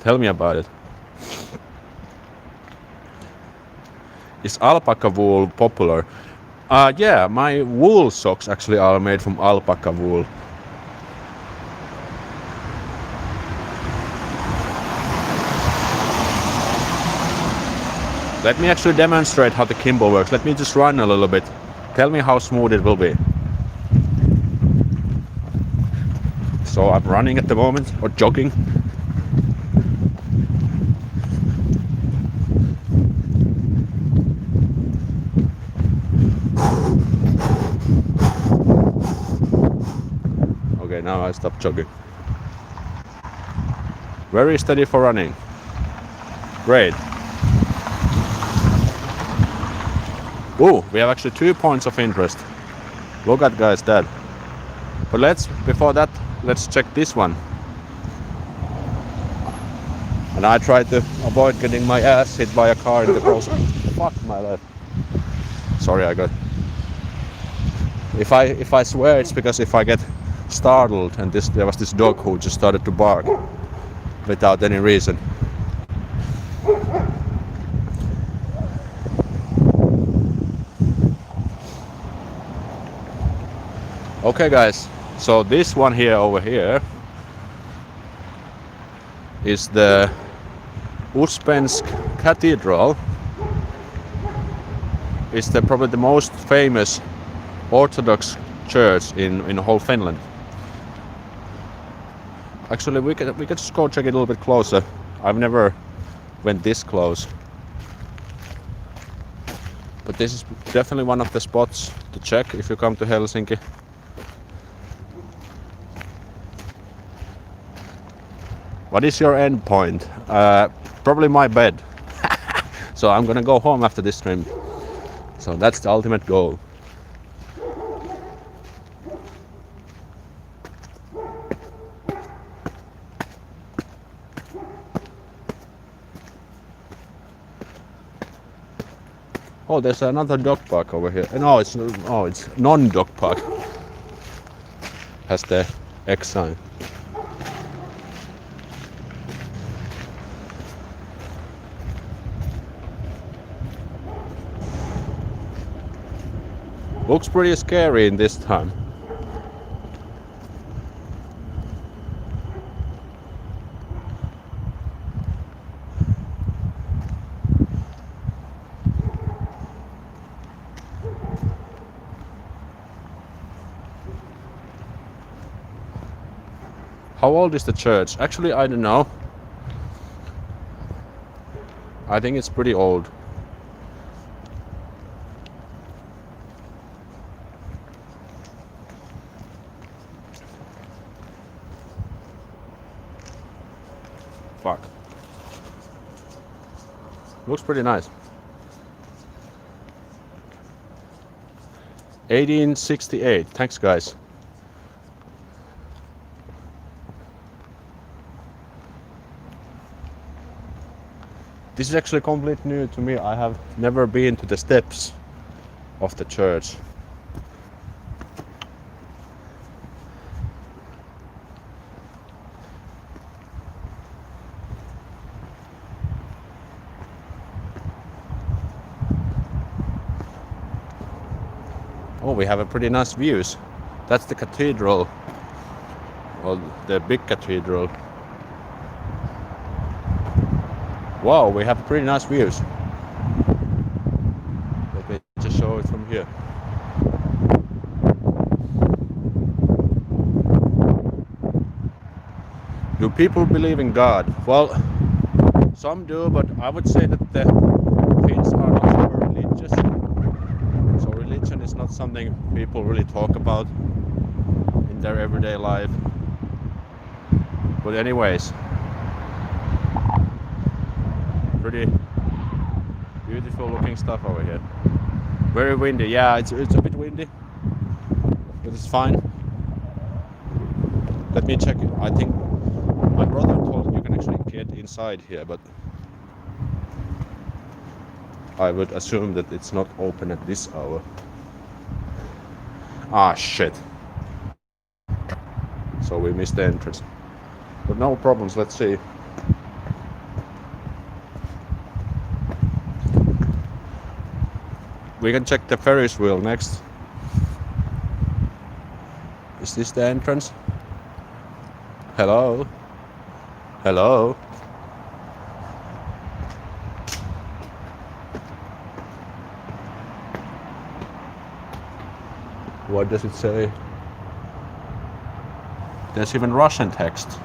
Tell me about it. Is alpaca wool popular? Yeah, my wool socks actually are made from alpaca wool. Let me actually demonstrate how the gimbal works. Let me just run a little bit. Tell me how smooth it will be. So I'm running at the moment, or jogging. Okay, now I stop jogging. Very steady for running. Great. Ooh, we have actually 2 points of interest. Look at guys that. But before that, let's check this one. And I tried to avoid getting my ass hit by a car in the process. Fuck my life. Sorry, I got... If I swear, it's because if I get startled and there was this dog who just started to bark without any reason. Okay guys, so this one here over here is the Uspensk Cathedral. It's probably the most famous Orthodox church in whole Finland. Actually, we can just go check it a little bit closer. I've never went this close. But this is definitely one of the spots to check if you come to Helsinki. What is your end point? Probably my bed. So I'm gonna go home after this stream. So that's the ultimate goal. Oh, there's another dog park over here. No, it's non-dog park. Has the X sign. Looks pretty scary in this time. How old is the church? Actually, I don't know. I think it's pretty old. Fuck. Looks pretty nice. 1868. Thanks, guys. This is actually completely new to me. I have never been to the steps of the church. Oh, we have a pretty nice views. That's the cathedral, or the big cathedral. Wow, we have pretty nice views. Let me just show it from here. Do people believe in God? Well, some do, but I would say that the Finns are not super religious. So religion is not something people really talk about in their everyday life. But anyways, pretty beautiful looking stuff over here. Very windy. Yeah, it's a bit windy, but it's fine. Let me check. I think my brother told you can actually get inside here, but I would assume that it's not open at this hour. Ah, shit. So we missed the entrance. But no problems, let's see. We can check the Ferris wheel next. Is this the entrance? Hello? Hello? What does it say? There's even Russian text.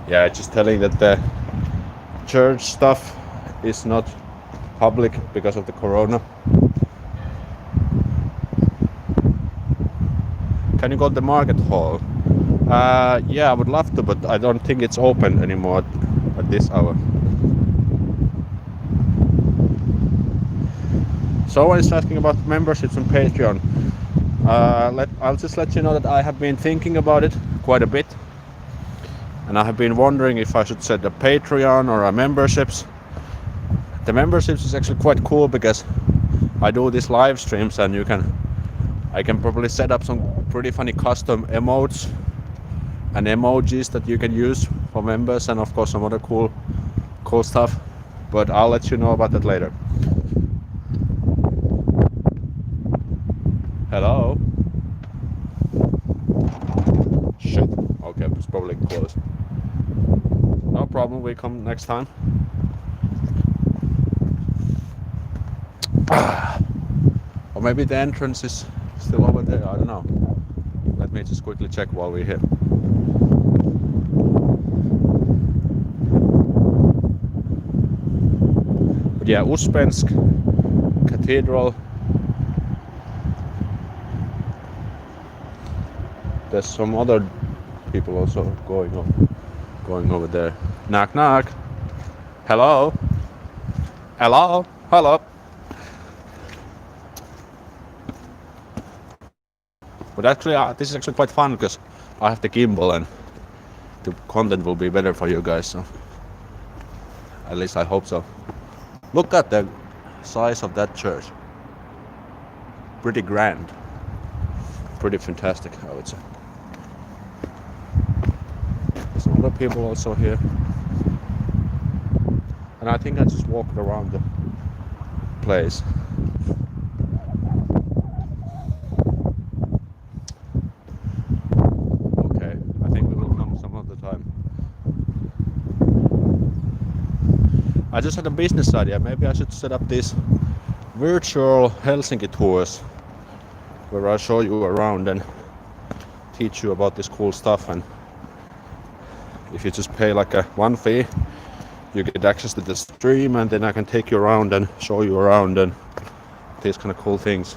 Yeah, it's just telling that the church stuff is not public because of the corona. Can you go to the market hall? Yeah, I would love to, but I don't think it's open anymore at this hour. Someone is asking about memberships on Patreon. I'll just let you know that I have been thinking about it quite a bit. And I have been wondering if I should set a Patreon or a memberships. The memberships is actually quite cool because I do these live streams and I can probably set up some pretty funny custom emotes and emojis that you can use for members, and of course some other cool stuff. But I'll let you know about that later. Hello? Shit. Okay, it's probably closed. No problem, we come next time. Or maybe the entrance is still over there, I don't know. Let me just quickly check while we're here. But yeah, Uspensk Cathedral. There's some other people also going over there. Knock knock. Hello? Hello? Hello? But actually, this is actually quite fun because I have the gimbal and the content will be better for you guys. So at least I hope so. Look at the size of that church. Pretty grand. Pretty fantastic, I would say. There's other people also here. And I think I just walked around the place. Okay, I think we will come some other time. I just had a business idea. Maybe I should set up these virtual Helsinki tours where I show you around and teach you about this cool stuff. And if you just pay like a one fee, you get access to the stream, and then I can take you around and show you around and these kind of cool things.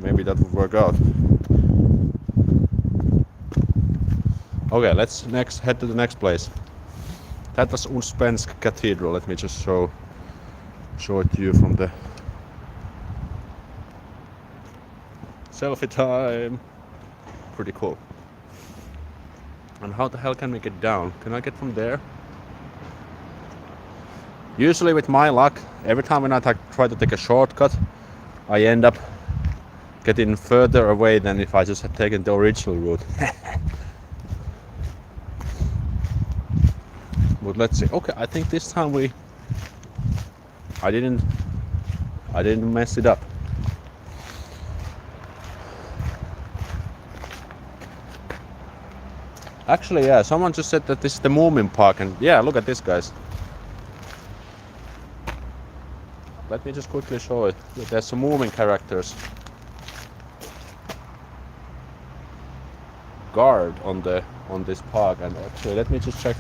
Maybe that would work out. Okay, let's head to the next place. That was Unspensk Cathedral. Let me just show it to you from the selfie time. Pretty cool. And how the hell can we get down? Can I get from there? Usually with my luck, every time when I try to take a shortcut, I end up getting further away than if I just had taken the original route. But let's see. Okay, I think this time I didn't mess it up. Actually, yeah, someone just said that this is the Moomin Park, and yeah, look at this, guys. Let me just quickly show it. There's some Moomin characters. Guard on this park, and actually, let me just check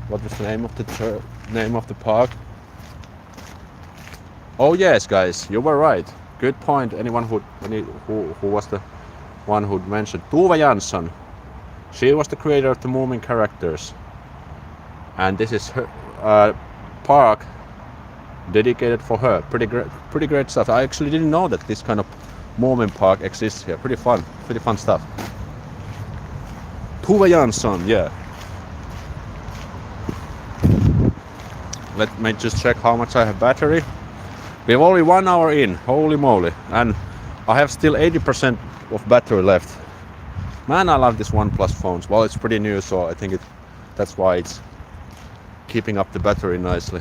what was the name of the park. Oh yes, guys, you were right. Good point. Anyone who was the one who mentioned Tuva Jansson. She was the creator of the Moomin characters, and this is her park dedicated for her. Pretty great stuff. I actually didn't know that this kind of Moomin park exists here. Pretty fun stuff. Tuva Jansson, yeah. Let me just check how much I have battery. We have only 1 hour in, holy moly, and I have still 80% of battery left. Man, I love this OnePlus phones. Well, it's pretty new, so I think that's why it's keeping up the battery nicely.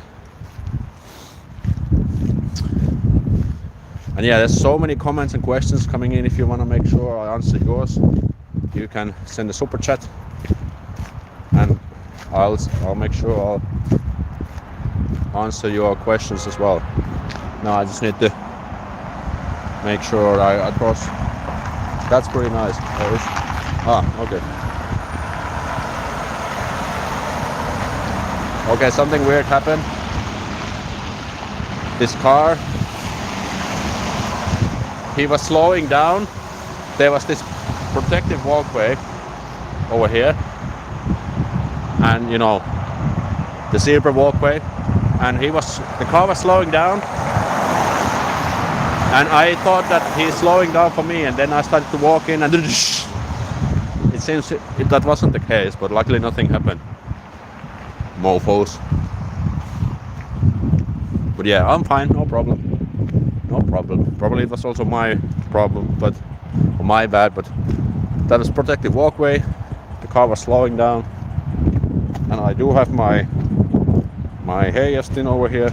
And yeah, there's so many comments and questions coming in. If you want to make sure I answer yours, you can send a super chat, and I'll make sure I'll answer your questions as well. Now I just need to make sure I cross. That's pretty nice. Okay. Okay, something weird happened. This car, he was slowing down. There was this protective walkway over here, and you know, the zebra walkway, and the car was slowing down, and I thought that he's slowing down for me, and then I started to walk in, and it seems that wasn't the case, but luckily nothing happened. Mofos. But yeah, I'm fine, no problem. Probably it was also my problem, or my bad, but that was protective walkway. The car was slowing down, and I do have my heijastin over here.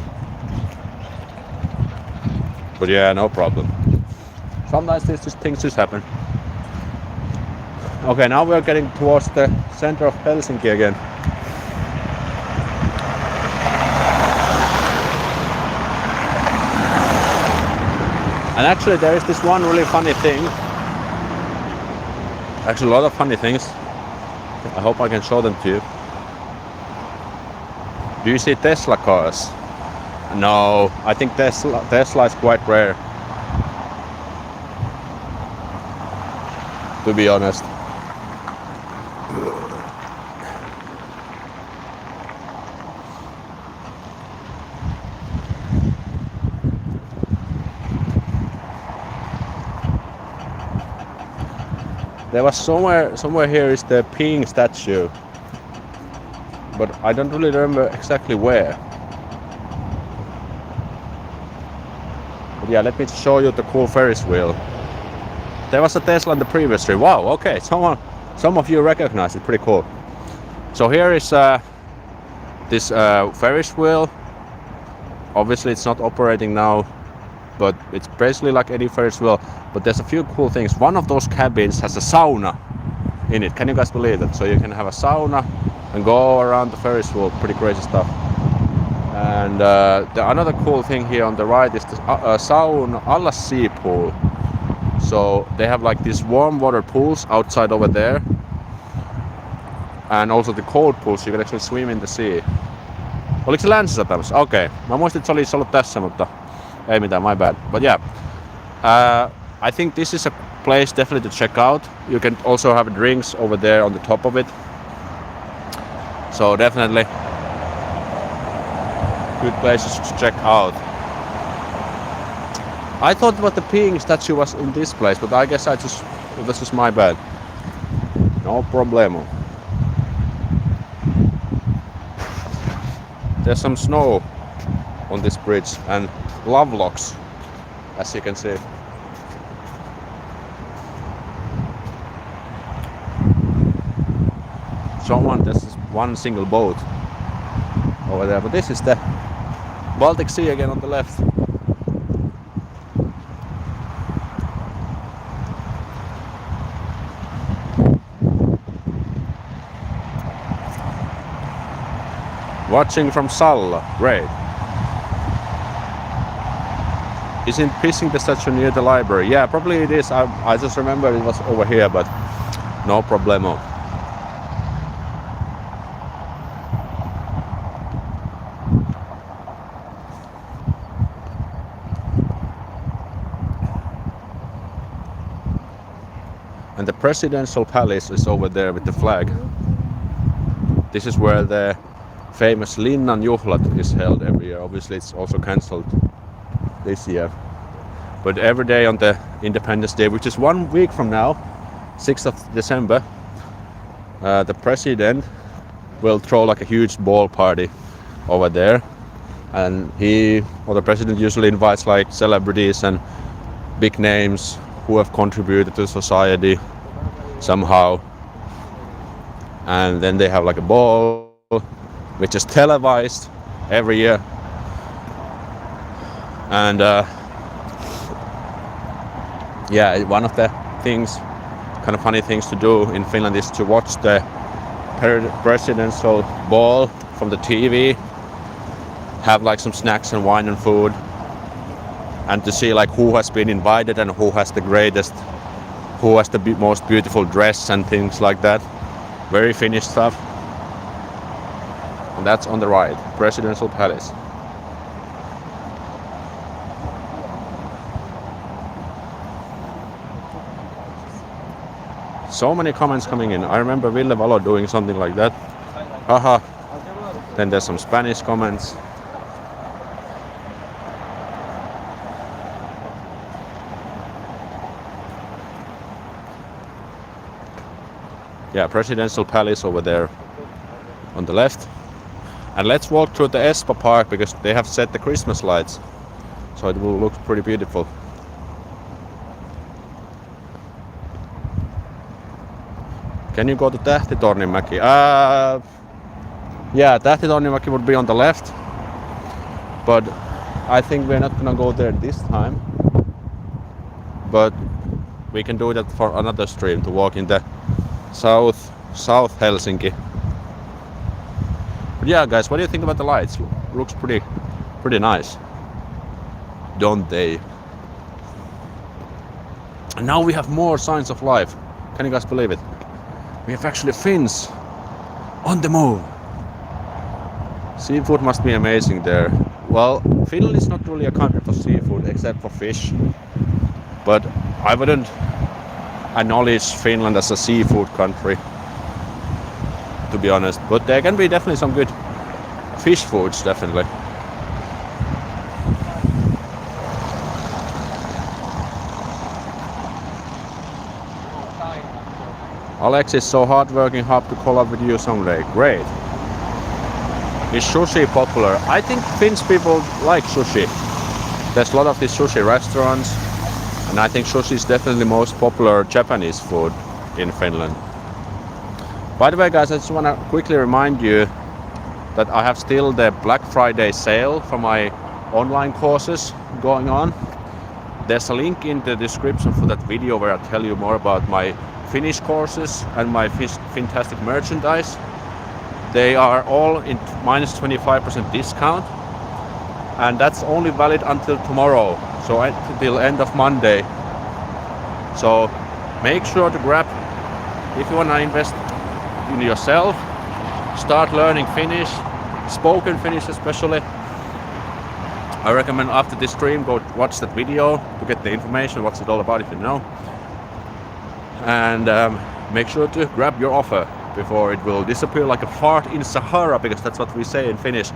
But yeah, no problem. Sometimes these things just happen. Okay, now we're getting towards the center of Helsinki again. And actually there is this one really funny thing. Actually a lot of funny things. I hope I can show them to you. Do you see Tesla cars? No, I think Tesla is quite rare, to be honest. There was somewhere here is the peeing statue, but I don't really remember exactly where. But yeah, let me show you the cool Ferris wheel. There was a Tesla in the previous stream. Wow, okay, some of you recognize it, pretty cool. So here is this Ferris wheel. Obviously it's not operating now, but it's basically like any Ferris wheel. But there's a few cool things. One of those cabins has a sauna in it. Can you guys believe that? So you can have a sauna and go around the Ferris wheel. Pretty crazy stuff. And the another cool thing here on the right is the sauna alla sea pool. So they have like these warm water pools outside over there, and also the cold pools, you can actually swim in the sea. Oliko se Länsi-Satamassa? Okei. Mä muistin, että se olisi ollut tässä, mutta ei mitään, my bad. But yeah, I think this is a place definitely to check out. You can also have drinks over there on the top of it. So definitely good places to check out. I thought that the peeing statue was in this place, but I guess this is my bad. No problemo. There's some snow on this bridge and love locks, as you can see. There's one single boat over there, but this is the Baltic Sea again on the left. Watching from Salla, great. Isn't pissing the statue near the library? Yeah, probably it is. I just remember it was over here, but no problemo. And the presidential palace is over there with the flag. This is where the famous Linnan Juhlat is held every year. Obviously it's also cancelled this year. But every day on the Independence Day, which is 1 week from now, 6th of December, the president will throw like a huge ball party over there. And the president usually invites like celebrities and big names who have contributed to society somehow. And then they have like a ball which is televised every year. And yeah, one of the kind of funny things to do in Finland is to watch the presidential ball from the TV, have like some snacks and wine and food, and to see like who has been invited and who has the greatest, who has the most beautiful dress and things like that. Very Finnish stuff. And that's on the right, Presidential Palace. So many comments coming in. I remember Ville Valo doing something like that. Haha. Then there's some Spanish comments. Yeah, Presidential Palace over there on the left. And let's walk through the Espa Park because they have set the Christmas lights. So it will look pretty beautiful. Can you go to Tähtitorninmäki? Yeah, Tähtitorninmäki would be on the left. But I think we're not gonna go there this time. But we can do that for another stream, to walk in the South Helsinki. But yeah, guys, what do you think about the lights? Looks pretty nice, don't they? And now we have more signs of life. Can you guys believe it? We have actually Finns on the move. Seafood must be amazing there. Well, Finland is not really a country for seafood except for fish. But I wouldn't acknowledge Finland as a seafood country, to be honest. But there can be definitely some good fish foods, definitely. Aleksi is so hardworking, hope to collab with you someday. Great. Is sushi popular? I think Finnish people like sushi. There's a lot of these sushi restaurants, and I think sushi is definitely the most popular Japanese food in Finland. By the way, guys, I just want to quickly remind you that I have still the Black Friday sale for my online courses going on. There's a link in the description for that video where I tell you more about my Finnish courses and my fantastic merchandise. They are all in minus 25% discount. and that's only valid until tomorrow, so until end of Monday. So make sure to grab, if you want to invest in yourself, start learning Finnish, spoken Finnish especially. I recommend after this stream go watch that video to get the information what's it all about if you know. And make sure to grab your offer before it will disappear like a fart in Sahara, because that's what we say in Finnish.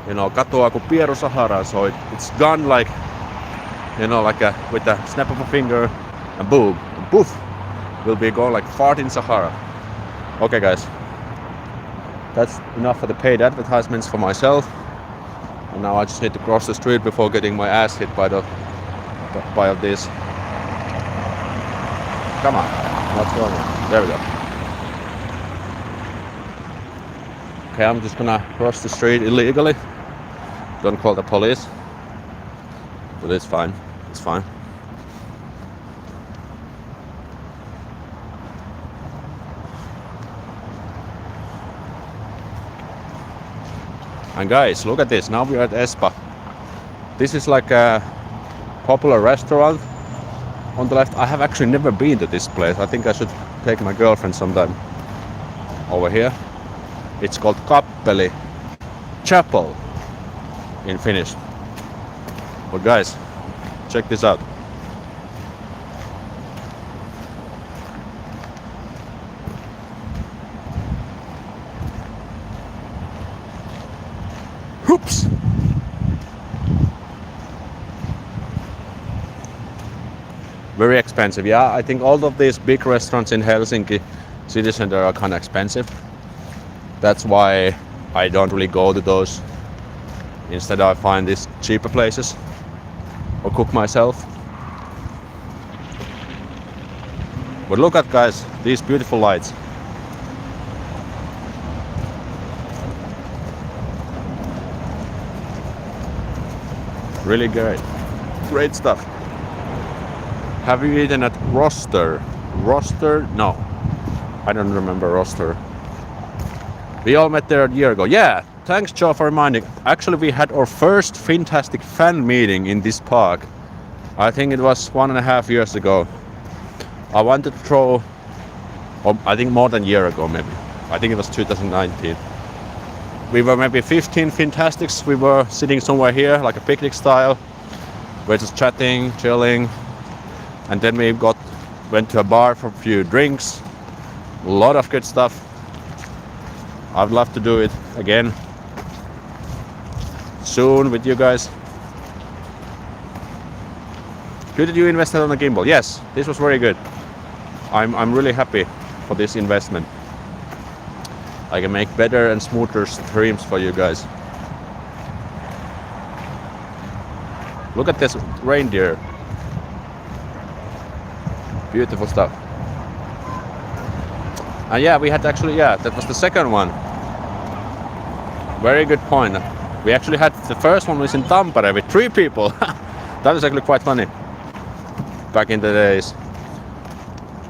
You know, katoaa kuin pieru Sahara, so it's gone like, you know, like with a snap of a finger, and boom, and poof, will be gone like fart in Sahara. Okay guys, that's enough for the paid advertisements for myself. And now I just need to cross the street before getting my ass hit by this. Come on, what's going on? There we go. Okay, I'm just gonna cross the street illegally. Don't call the police. But it's fine. It's fine. And guys, look at this. Now we are at Espa. This is like a popular restaurant on the left. I have actually never been to this place. I think I should take my girlfriend sometime over here. It's called Kappeli Chapel in Finnish. But guys, check this out. Oops! Very expensive. Yeah, I think all of these big restaurants in Helsinki city center are kind of expensive. That's why I don't really go to those. Instead I find these cheaper places or cook myself. But look at, guys, these beautiful lights. Really great. Great stuff. Have you eaten at Roster? Roster? No. I don't remember Roster. We all met there a year ago. Yeah, thanks Joe for reminding. Actually, we had our first fantastic fan meeting in this park. I think it was 1.5 years ago. I wanted to throw, I think more than a year ago maybe. I think it was 2019. We were maybe 15 fantastics. We were sitting somewhere here, like a picnic style. We're just chatting, chilling. And then we went to a bar for a few drinks. A lot of good stuff. I'd love to do it again soon with you guys. Good that you invested on the gimbal. Yes, this was very good. I'm really happy for this investment. I can make better and smoother streams for you guys. Look at this reindeer. Beautiful stuff. And yeah, we had actually, that was the second one. Very good point. We actually had, the first one was in Tampere with 3 people. That was actually quite funny back in the days.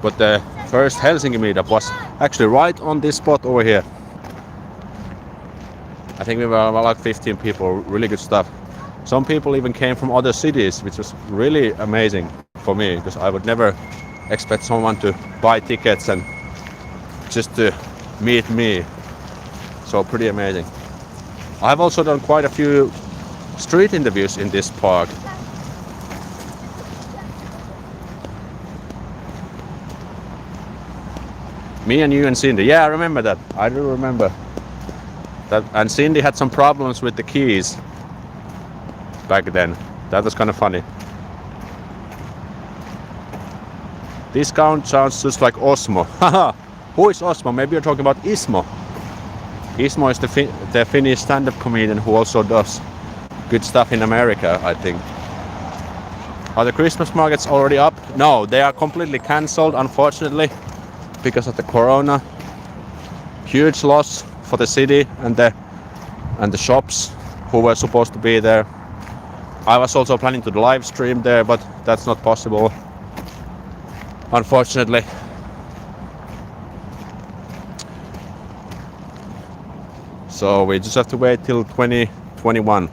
But the first Helsinki meetup was actually right on this spot over here. I think we were like 15 people, really good stuff. Some people even came from other cities, which was really amazing for me, because I would never expect someone to buy tickets and just to meet me. So pretty amazing. I've also done quite a few street interviews in this park. Me and you and Cindy. Yeah, I remember that. I do remember that. And Cindy had some problems with the keys back then. That was kind of funny. This count sounds just like Osmo. Haha. Who is Osmo? Maybe you're talking about Ismo. Ismo is the Finnish stand-up comedian who also does good stuff in America, I think. Are the Christmas markets already up? No, they are completely cancelled, unfortunately, because of the corona. Huge loss for the city and the shops who were supposed to be there. I was also planning to live stream there, but that's not possible, unfortunately. So we just have to wait till 2021.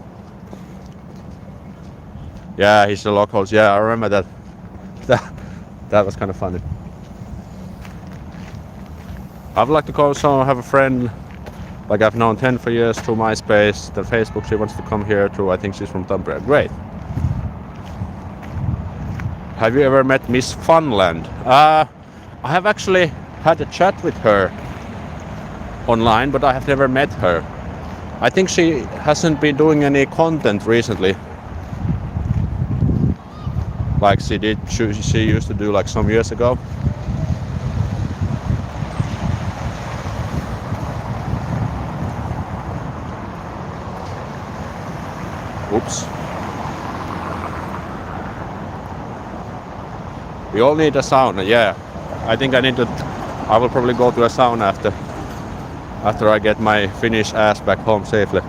Yeah, he's the locals. Yeah, I remember that. That was kind of funny. I would like to also have a friend like I've known 10 for years through MySpace, then Facebook. She wants to come here too. I think she's from Tampere. Great. Have you ever met Miss Funland? I have actually had a chat with her online, but I have never met her. I think she hasn't been doing any content recently. Like she did, she used to do like some years ago. Oops. We all need a sauna, yeah. I think I will probably go to a sauna after I get my Finnish ass back home safely.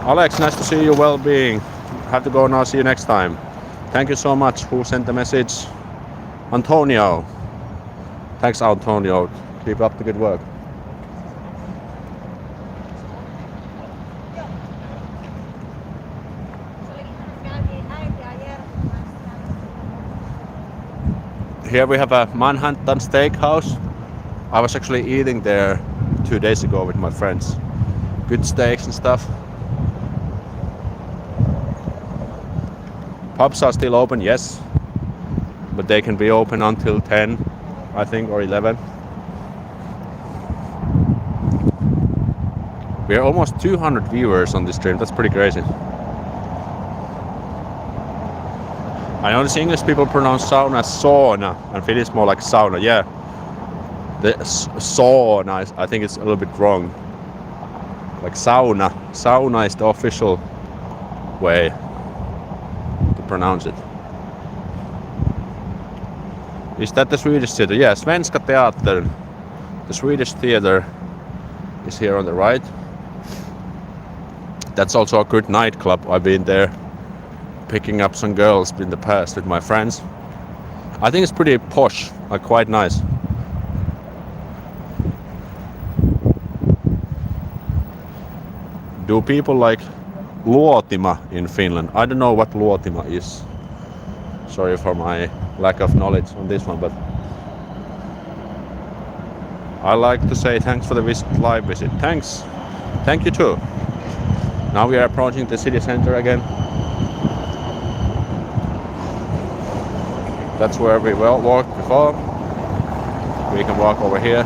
Alex, nice to see you, well-being. Have to go now, see you next time. Thank you so much. Who sent the message? Antonio. Thanks, Antonio. Keep up the good work. Here we have a Manhattan Steakhouse. I was actually eating there 2 days ago with my friends. Good steaks and stuff. Pubs are still open, yes. But they can be open until 10, I think, or 11. We are almost 200 viewers on this stream. That's pretty crazy. I notice English people pronounce sauna as sauna, and Finnish more like sauna. Yeah, the sauna, I think it's a little bit wrong. Like sauna. Sauna is the official way to pronounce it. Is that the Swedish theater? Yeah, Svenska Teatern. The Swedish theater is here on the right. That's also a good nightclub. I've been there picking up some girls in the past with my friends. I think it's pretty posh, like quite nice. Do people like luotima in Finland? I don't know what luotima is. Sorry for my lack of knowledge on this one, but I like to say thanks for the live visit. Thanks. Thank you too. Now we are approaching the city center again. That's where we walked before. We can walk over here.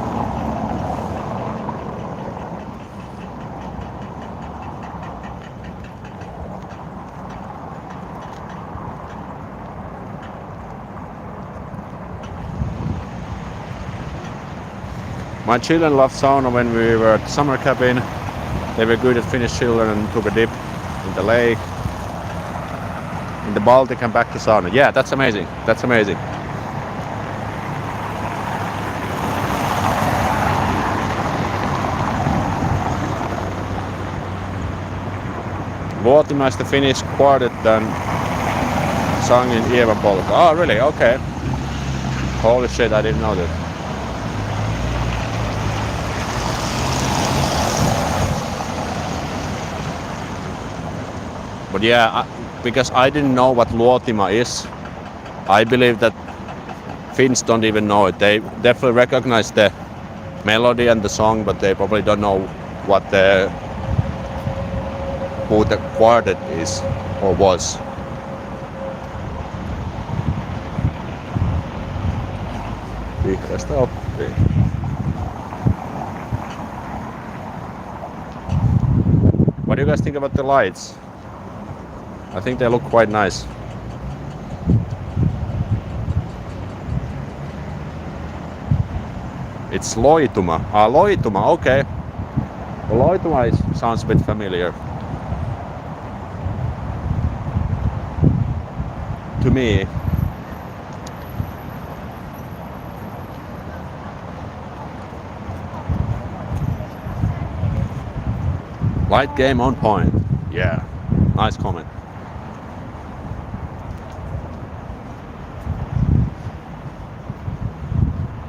My children loved sauna when we were at the summer cabin. They were good at Finnish children and took a dip in the lake, in the Baltic, and back to sauna. Yeah, that's amazing. That's amazing. Luotima is the Finnish quartet and sung in Eva polka. Oh, really? Okay. Holy shit, I didn't know that. But yeah, because I didn't know what luotima is, I believe that Finns don't even know it. They definitely recognize the melody and the song, but they probably don't know who the quartet is or was. Vihreästä oppii. What do you guys think about the lights? I think they look quite nice. It's loituma. Ah, loituma, okay. Loituma sounds a bit familiar. To me. Light game on point. Yeah, nice comment.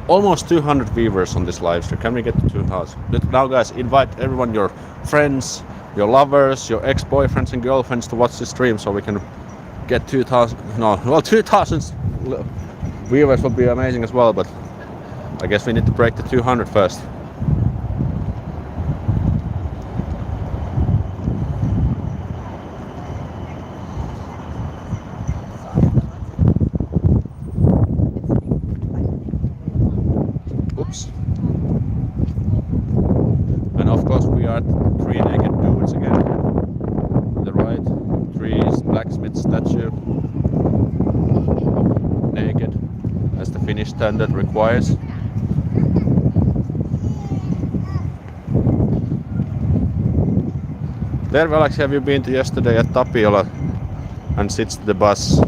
almost 200 viewers on this live stream. Can we get to 2,000? Now guys, invite everyone, your friends, your lovers, your ex-boyfriends and girlfriends to watch the stream so we can get 2,000. No, well, 2,000 viewers would be amazing as well, but I guess we need to break the 200 first. Oops. And of course we are 3 naked dudes again. On the right, 3 blacksmith statue. Naked, as the Finnish standard requires. There, Aleksi, have you been to yesterday at Tapiola and sits the bus?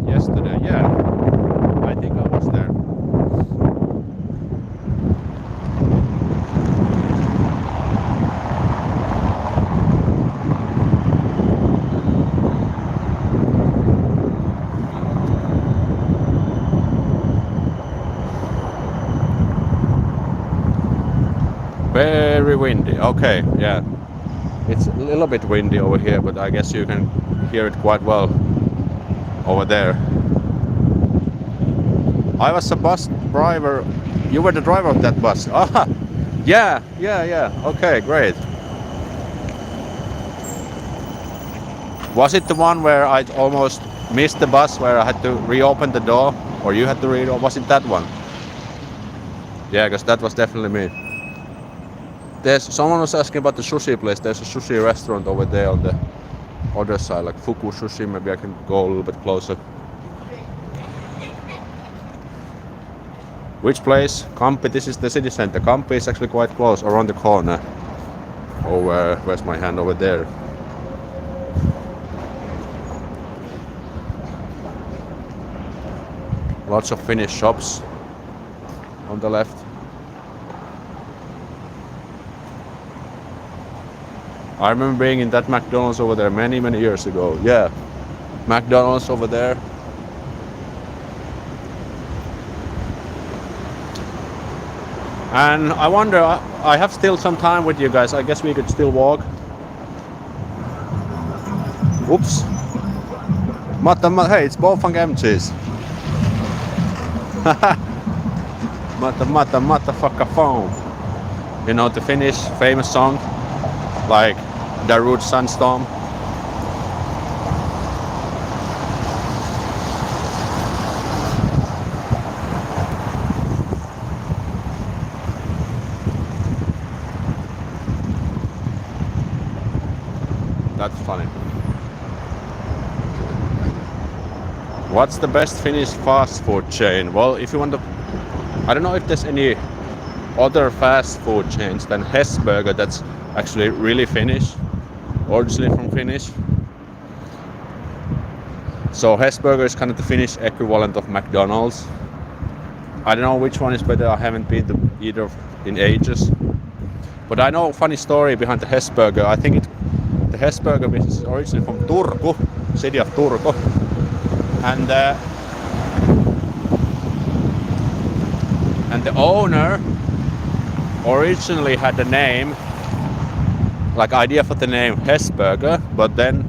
Yesterday, yeah. I think I was there. Very windy. Okay, yeah. It's a little bit windy over here, but I guess you can hear it quite well over there. I was a bus driver. You were the driver of that bus. Ah, yeah. Okay, great. Was it the one where I almost missed the bus, where I had to reopen the door, or you had to reopen? Was it that one? Yeah, because that was definitely me. Someone was asking about the sushi place. There's a sushi restaurant over there on the other side, like Fuku Sushi. Maybe I can go a little bit closer. Which place? Kamppi. This is the city center. Kamppi is actually quite close, around the corner. Oh, where's my hand? Over there. Lots of Finnish shops on the left. I remember being in that McDonald's over there many years ago. Yeah, McDonald's over there. And I wonder, I have still some time with you guys. I guess we could still walk. Oops. Hey, it's Bofang MCs. Motherfucker phone. You know the Finnish famous song? Like Darude Sandstorm. That's funny. What's the best Finnish fast food chain? Well, if you want to, I don't know if there's any other fast food chains than Hesburger that's actually really Finnish, originally from Finnish. So Hesburger is kind of the Finnish equivalent of McDonald's. I don't know which one is better. I haven't been to either in ages. But I know a funny story behind the Hesburger. I think the Hesburger business is originally from Turku, city of Turku. And the owner originally had the name, like idea for the name Hesburger, but then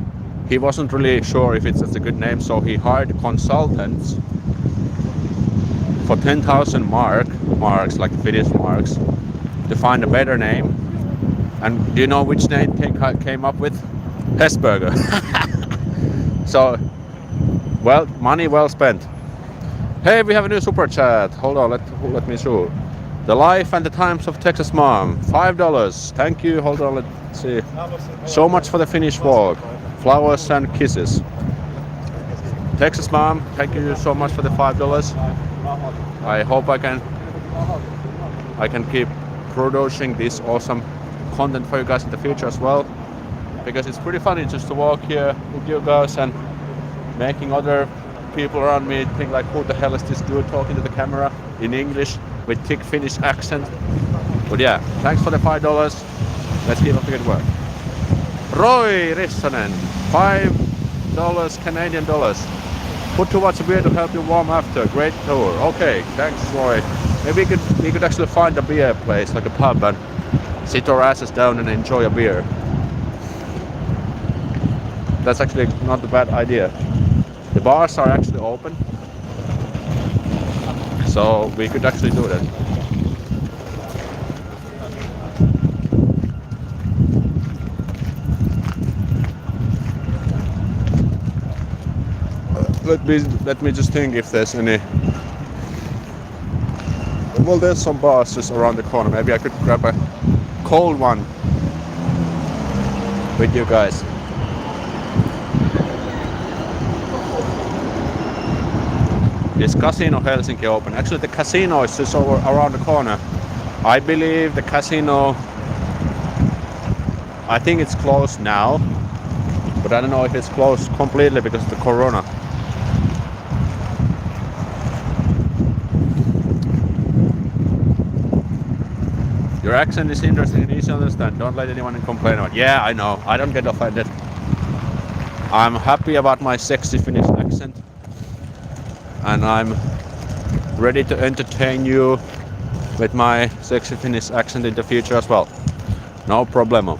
he wasn't really sure if it's a good name, so he hired consultants for 10,000 marks, like Finnish marks, to find a better name. And do you know which name came up with? Hesburger. So, well, money well spent. Hey, we have a new super chat. Hold on, let me show. The Life and the Times of Texas Mom, $5. Thank you. Hold on, let's see. So much for the Finnish walk. Flowers and kisses. Texas Mom, thank you so much for the $5. I hope I can keep producing this awesome content for you guys in the future as well, because it's pretty funny just to walk here with you guys and making other people around me think like, who the hell is this dude talking to the camera in English with thick Finnish accent. But yeah, thanks for the $5. Let's keep up the good work. Roy Rissanen, $5 Canadian dollars. Put too much beer to help you warm after. Great tour. Okay, thanks, Roy. Maybe we could actually find a beer place, like a pub, and sit our asses down and enjoy a beer. That's actually not a bad idea. The bars are actually open, so we could actually do that. Let me just think if there's any. Well, there's some bars just around the corner. Maybe I could grab a cold one with you guys. Is Casino Helsinki open? Actually, the casino is just over around the corner. I believe the casino, I think it's closed now, but I don't know if it's closed completely because of the corona. Your accent is interesting and easy to understand. Don't let anyone complain about it. Yeah, I know. I don't get offended. I'm happy about my sexy Finnish accent. And I'm ready to entertain you with my sexy Finnish accent in the future as well. No problemo.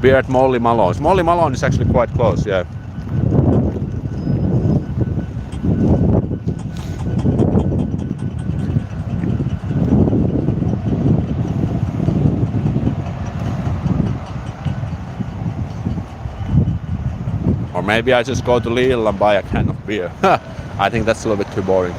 Beer at Molly Malone's. Molly Malone is actually quite close, yeah. Or maybe I just go to Lidl and buy a can of beer. I think that's a little bit too boring.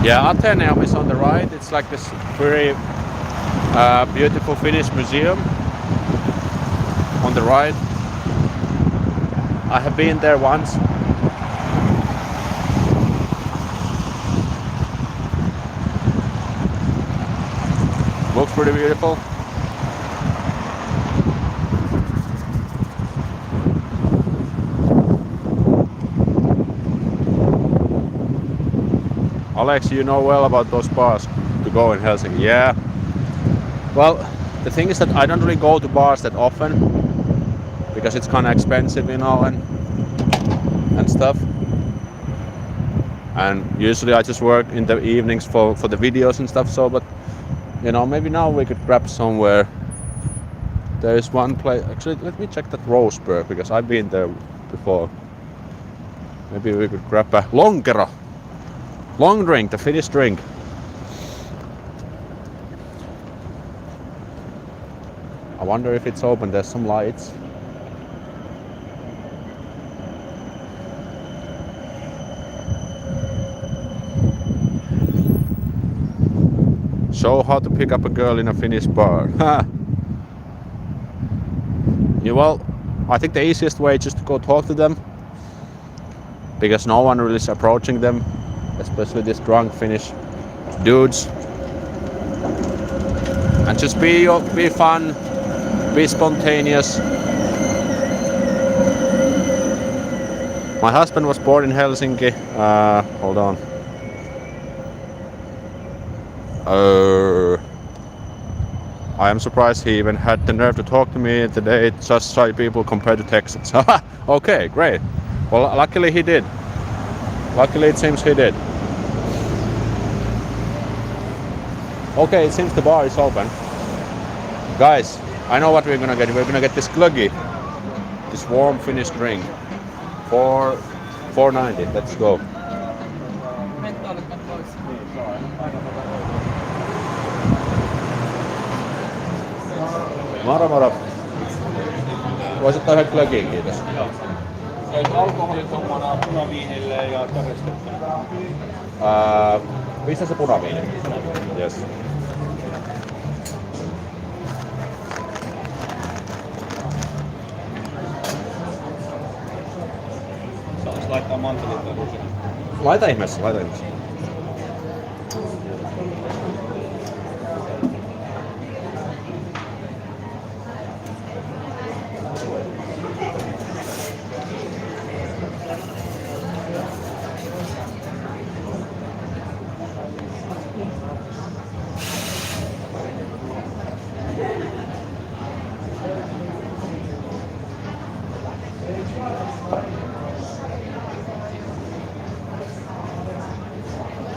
Yeah, Atheneum is on the right. It's like this very beautiful Finnish museum on the right. I have been there once. Looks pretty beautiful. Aleksi, you know well about those bars to go in Helsinki. Yeah. Well, the thing is that I don't really go to bars that often because it's kind of expensive, you know, and stuff. And usually I just work in the evenings for the videos and stuff. So, but you know, maybe now we could grab somewhere. There is one place. Actually, let me check that Roseburg because I've been there before. Maybe we could grab a lonkero. Long drink, the Finnish drink. I wonder if it's open. There's some lights. Show how to pick up a girl in a Finnish bar. Yeah, well, I think the easiest way is just to go talk to them because no one really is approaching them, especially these drunk Finnish dudes. And just be fun, be spontaneous. My husband was born in Helsinki. Hold on. I am surprised he even had the nerve to talk to me today. It's just shy people compared to Texans. Okay, great. Well, luckily he did. Luckily it seems he did. Okay, it seems the bar is open. Guys, I know what we're gonna get. We're gonna get this glöggi, this warm Finnish drink, for $4.90. Let's go. Moro moro. Voisit ottaa yhden glögin, kiitos. Alkoholittomana punaviinille ja käristettynä. Pistä se punaviini. Yes. Saanko laittaa mantelit tai rusinat? Laita ihmeessä, laita ihmeessä.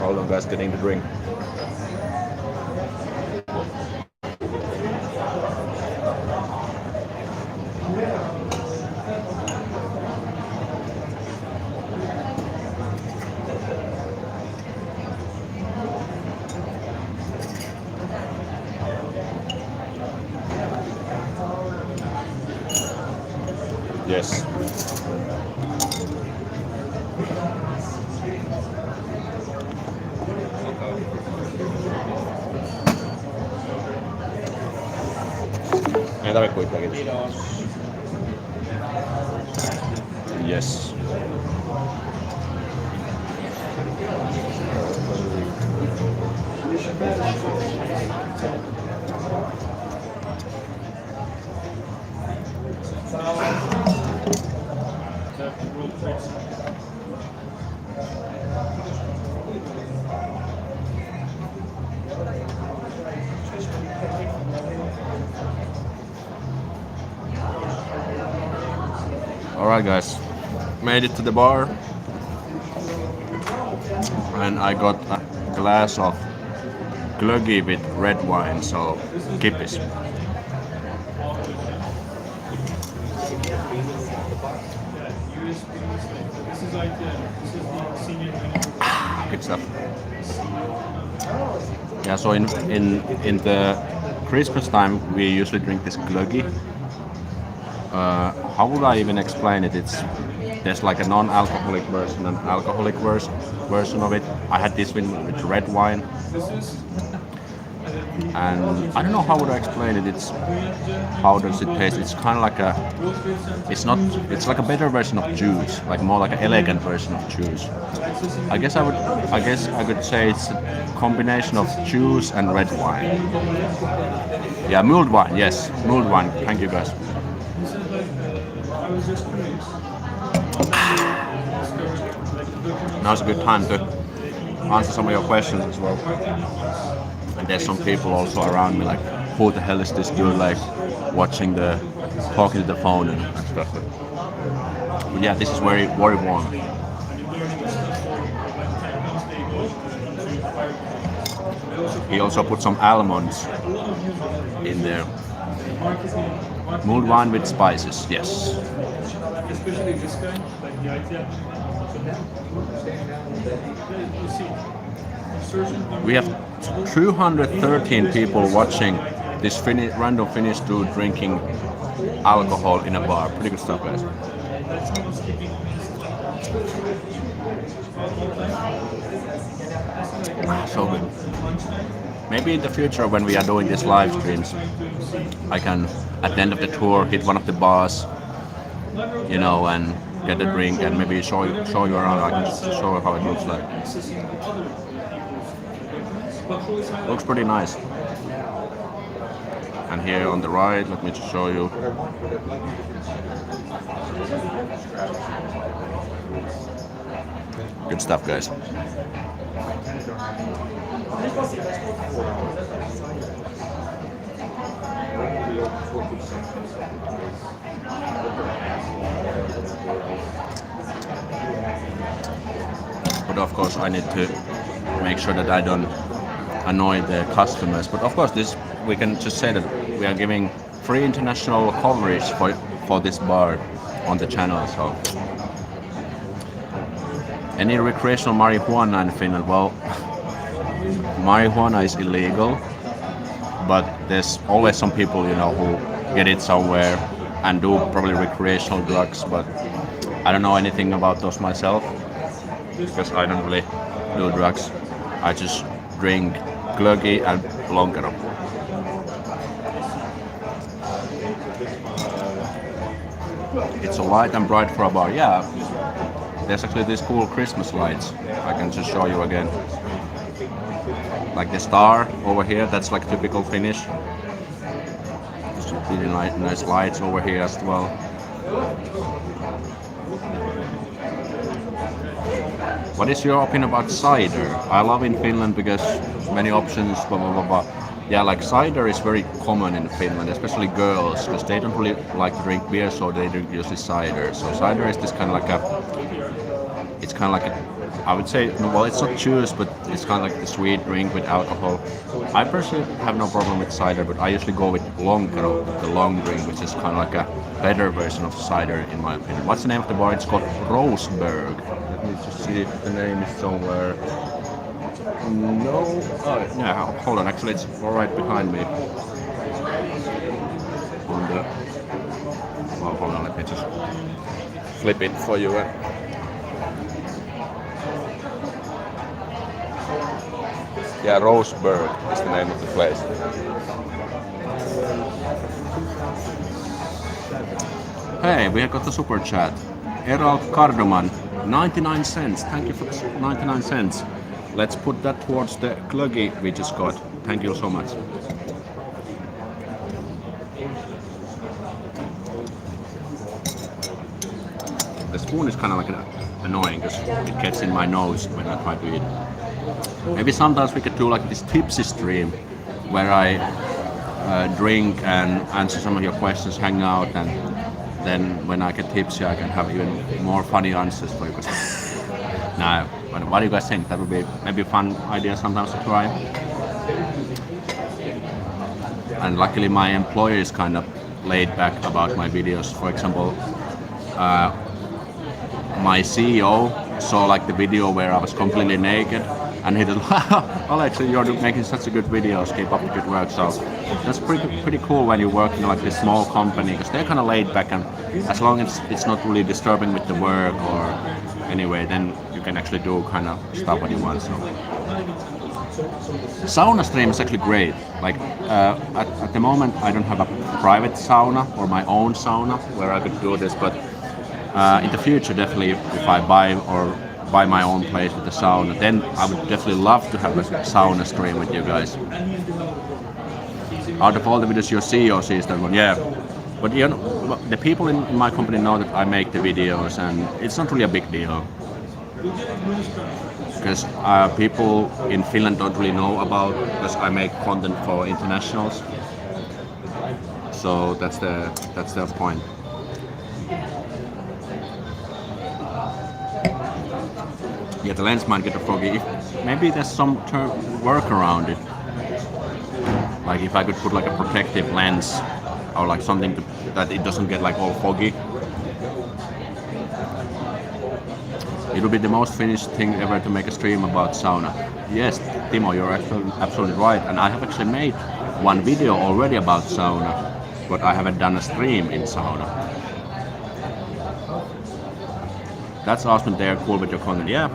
Hold on, guys, getting the drink. Yes. Ei tarvi kuitenkin. Kiitos. Yes. Alright guys, made it to the bar and I got a glass of glöggi with red wine, so kippis. Good stuff. Yeah, so in the Christmas time we usually drink this glöggi. How would I even explain it? There's like a non-alcoholic version and alcoholic version of it. I had this one with red wine, and I don't know how would I explain it. How does it taste? It's kind of like it's like a better version of juice, like more like an elegant version of juice. I guess I could say it's a combination of juice and red wine. Yeah, mulled wine. Yes, mulled wine. Thank you guys. Now's a good time to answer some of your questions as well. And there's some people also around me like, who the hell is this dude like talking to the phone and stuff. But yeah, this is very warm. He also put some almonds in there. Mulled wine with spices, yes. We have 213 people watching this random Finnish dude drinking alcohol in a bar. Pretty good stuff, guys. So good. Maybe in the future when we are doing these live streams, I can, at the end of the tour, hit one of the bars, you know, and get a drink and maybe show you around. I can show you how it looks like. Looks pretty nice. And here on the right, let me just show you. Good stuff, guys. But of course I need to make sure that I don't annoy the customers. But of course we can just say that we are giving free international coverage for this bar on the channel. So any recreational marijuana in Finland? Well, marijuana is illegal, but there's always some people, you know, who get it somewhere and do probably recreational drugs, but I don't know anything about those myself because I don't really do drugs. I just drink glöggi and lonkero. It's so light and bright for a bar. Yeah, there's actually these cool Christmas lights. I can just show you again. Like the star over here, that's like typical Finnish. There's some really nice lights over here as well. What is your opinion about cider? I love in Finland because many options, blah blah blah blah. Yeah, like cider is very common in Finland, especially girls, because they don't really like to drink beer, so they drink usually cider. So cider is this kind of like it's kind of like I would say, well, it's not juice, but it's kind of like the sweet drink with alcohol. I personally have no problem with cider, but I usually go with lonkero, the long drink, which is kind of like a better version of cider in my opinion. What's the name of the bar? It's called Roseberg. Let me just see if the name is somewhere. No. Oh, yeah. Hold on. Actually, it's right behind me. On the. Well, hold on. Let me just flip it for you. Yeah, Roseberg is the name of the place. Hey, we have got the super chat. Errol Cardoman, 99 cents. Thank you for the 99 cents. Let's put that towards the gluggy we just got. Thank you so much. The spoon is kind of like annoying because it gets in my nose when I try to eat. Maybe sometimes we could do like this tipsy stream where I drink and answer some of your questions, hang out, and then when I get tipsy I can have even more funny answers for you. Nah, what do you guys think? That would be maybe a fun idea sometimes to try. And luckily my employer is kind of laid back about my videos. For example, my CEO saw like the video where I was completely naked, and he was Aleksi, you're making such a good videos, keep up the good work. So that's pretty cool when you work in like this small company, because they're kind of laid back, and as long as it's not really disturbing with the work or anyway, then you can actually do kind of stuff what you want. So sauna stream is actually great. Like at the moment I don't have a private sauna or my own sauna where I could do this, but in the future definitely if I buy my own place with the sauna, then I would definitely love to have a sauna stream with you guys. Out of all the videos your CEO sees that one, yeah. But you know, the people in my company know that I make the videos, and it's not really a big deal. Because people in Finland don't really know about, because I make content for internationals. So that's the point. Yeah, the lens might get foggy. Maybe there's some work around it. Like if I could put like a protective lens or like something that it doesn't get like all foggy. It would be the most finished thing ever to make a stream about sauna. Yes, Timo, you're absolutely right. And I have actually made one video already about sauna, but I haven't done a stream in sauna. That's awesome. They're cool with your content. Yeah.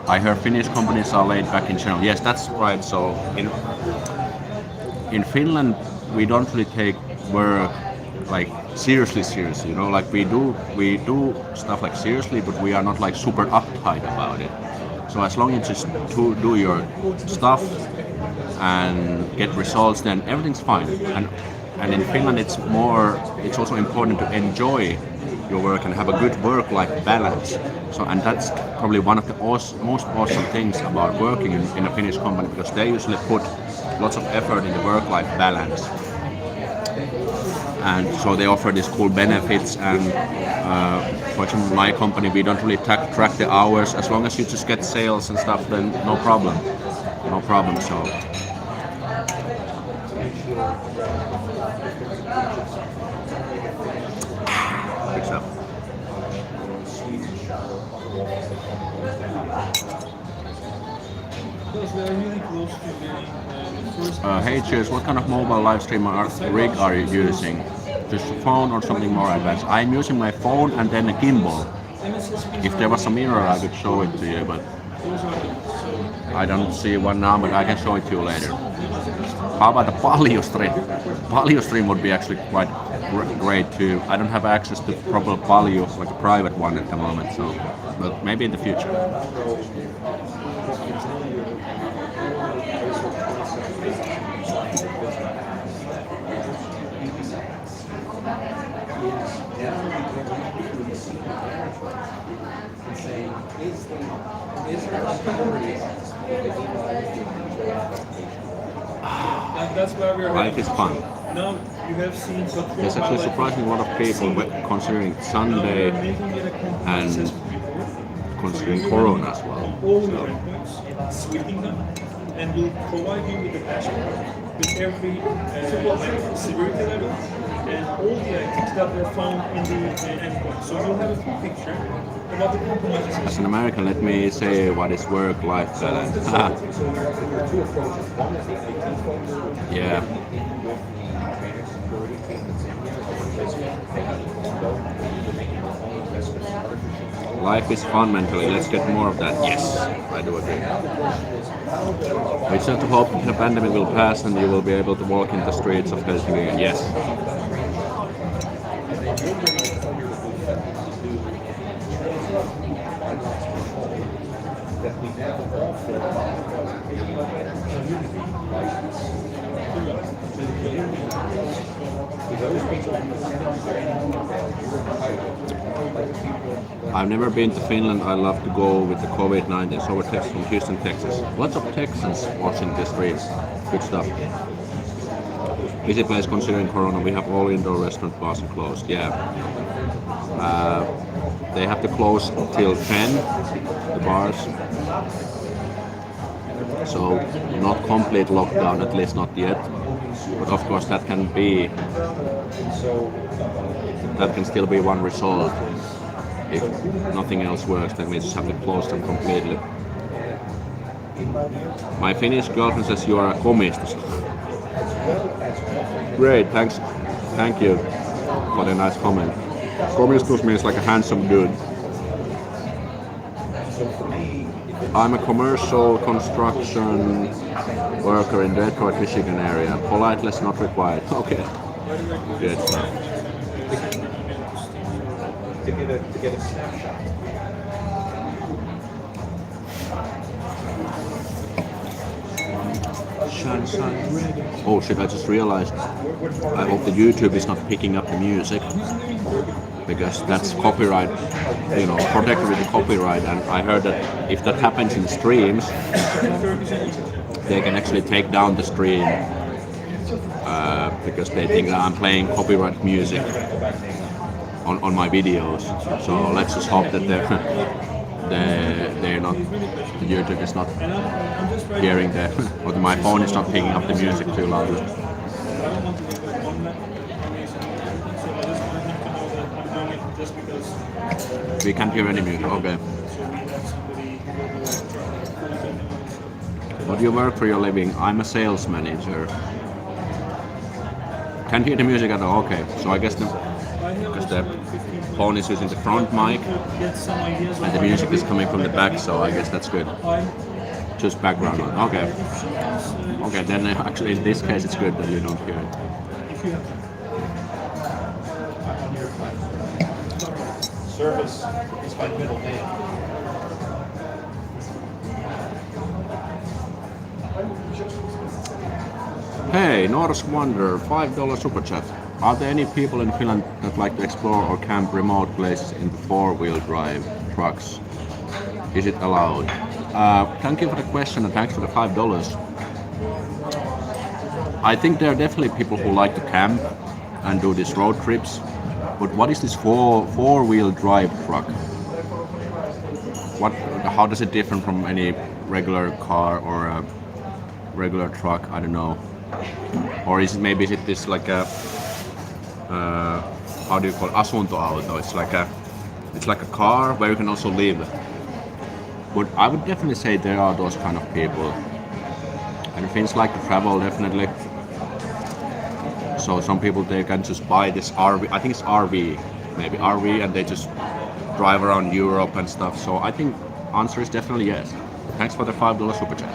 I heard Finnish companies are laid back in general. Yes, that's right. So in Finland, we don't really take work like seriously, you know, like we do stuff like seriously, but we are not like super uptight about it. So as long as you just do your stuff and get results, then everything's fine. And in Finland, it's also important to enjoy your work and have a good work-life balance. So, and that's probably one of the most awesome things about working in a Finnish company, because they usually put lots of effort in the work-life balance. And so they offer these cool benefits, and for example, my company, we don't really track the hours. As long as you just get sales and stuff, then no problem. So good stuff. Hey, cheers. What kind of mobile live streamer rig are you using? Just a phone or something more advanced? I'm using my phone and then a gimbal. If there was a mirror, I could show it to you, but I don't see one now, but I can show it to you later. How about the Palio stream? Palio stream would be actually quite great too. I don't have access to proper Palio, like a private one at the moment, so but maybe in the future. That's where we're Life is fun. No. There's actually surprisingly a lot of people considering Sunday and considering Corona as well. So. And we'll provide you with a passport with every severity level and all the items that were found in the endpoint. So you'll have a full picture about the compromises. As an American, let me say what is work-life balance. Yeah. Life is fun mentally. Let's get more of that. Yes, I do agree. We just have to hope the pandemic will pass and you will be able to walk in the streets of Helsinki again. Yes. I've never been to Finland. I love to go with the COVID-19. So we're text from Houston, Texas. Lots of Texans watching the streets. Good stuff. Busy place considering Corona. We have all indoor restaurant bars are closed. Yeah. They have to close till 10, the bars. So not complete lockdown, at least not yet. But of course that can still be one result. If nothing else works, then we just have to close them completely. My Finnish girlfriend says you are a komistus. Great, thanks. Thank you for the nice comment. Komistus means like a handsome dude. I'm a commercial construction worker in Detroit, Michigan area. Politeness not required. Okay. Good stuff. To get a snapshot. Oh shit, I just realized. I hope the YouTube is not picking up the music. Because that's copyright, protected with the copyright. And I heard that if that happens in streams, they can actually take down the stream. Because they think that I'm playing copyright music on my videos. So let's just hope that they're not, the YouTube is not hearing that, or my phone is not picking up the music too loudly. We can't hear any music, okay. What do you work for your living? I'm a sales manager. Can't hear the music at all, okay. So I guess because the phone is using the front mic and the music is coming from the back, so I guess that's good. Just background on, okay. Okay, then actually in this case it's good that you don't hear it. Service is my middle name. Hey, Norse Wonder, $5 super chat. Are there any people in Finland that like to explore or camp remote places in four-wheel drive trucks? Is it allowed? Thank you for the question and thanks for the $5. I think there are definitely people who like to camp and do these road trips. But what is this four-wheel drive truck? How does it differ from any regular car or a regular truck? I don't know. Or is it this like a how do you call it? Asuntoauto? It's like a car where you can also live. But I would definitely say there are those kind of people. And Finns like to travel definitely. So some people, they can just buy this RV, I think it's RV, maybe RV, and they just drive around Europe and stuff. So I think answer is definitely yes. Thanks for the $5 super chat.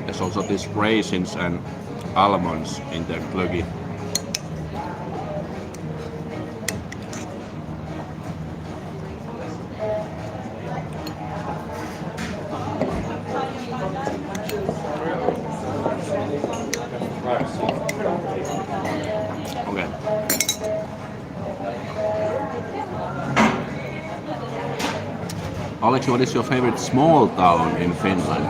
There's also these raisins and almonds in the glöggi. Okay. Aleksi, what is your favorite small town in Finland?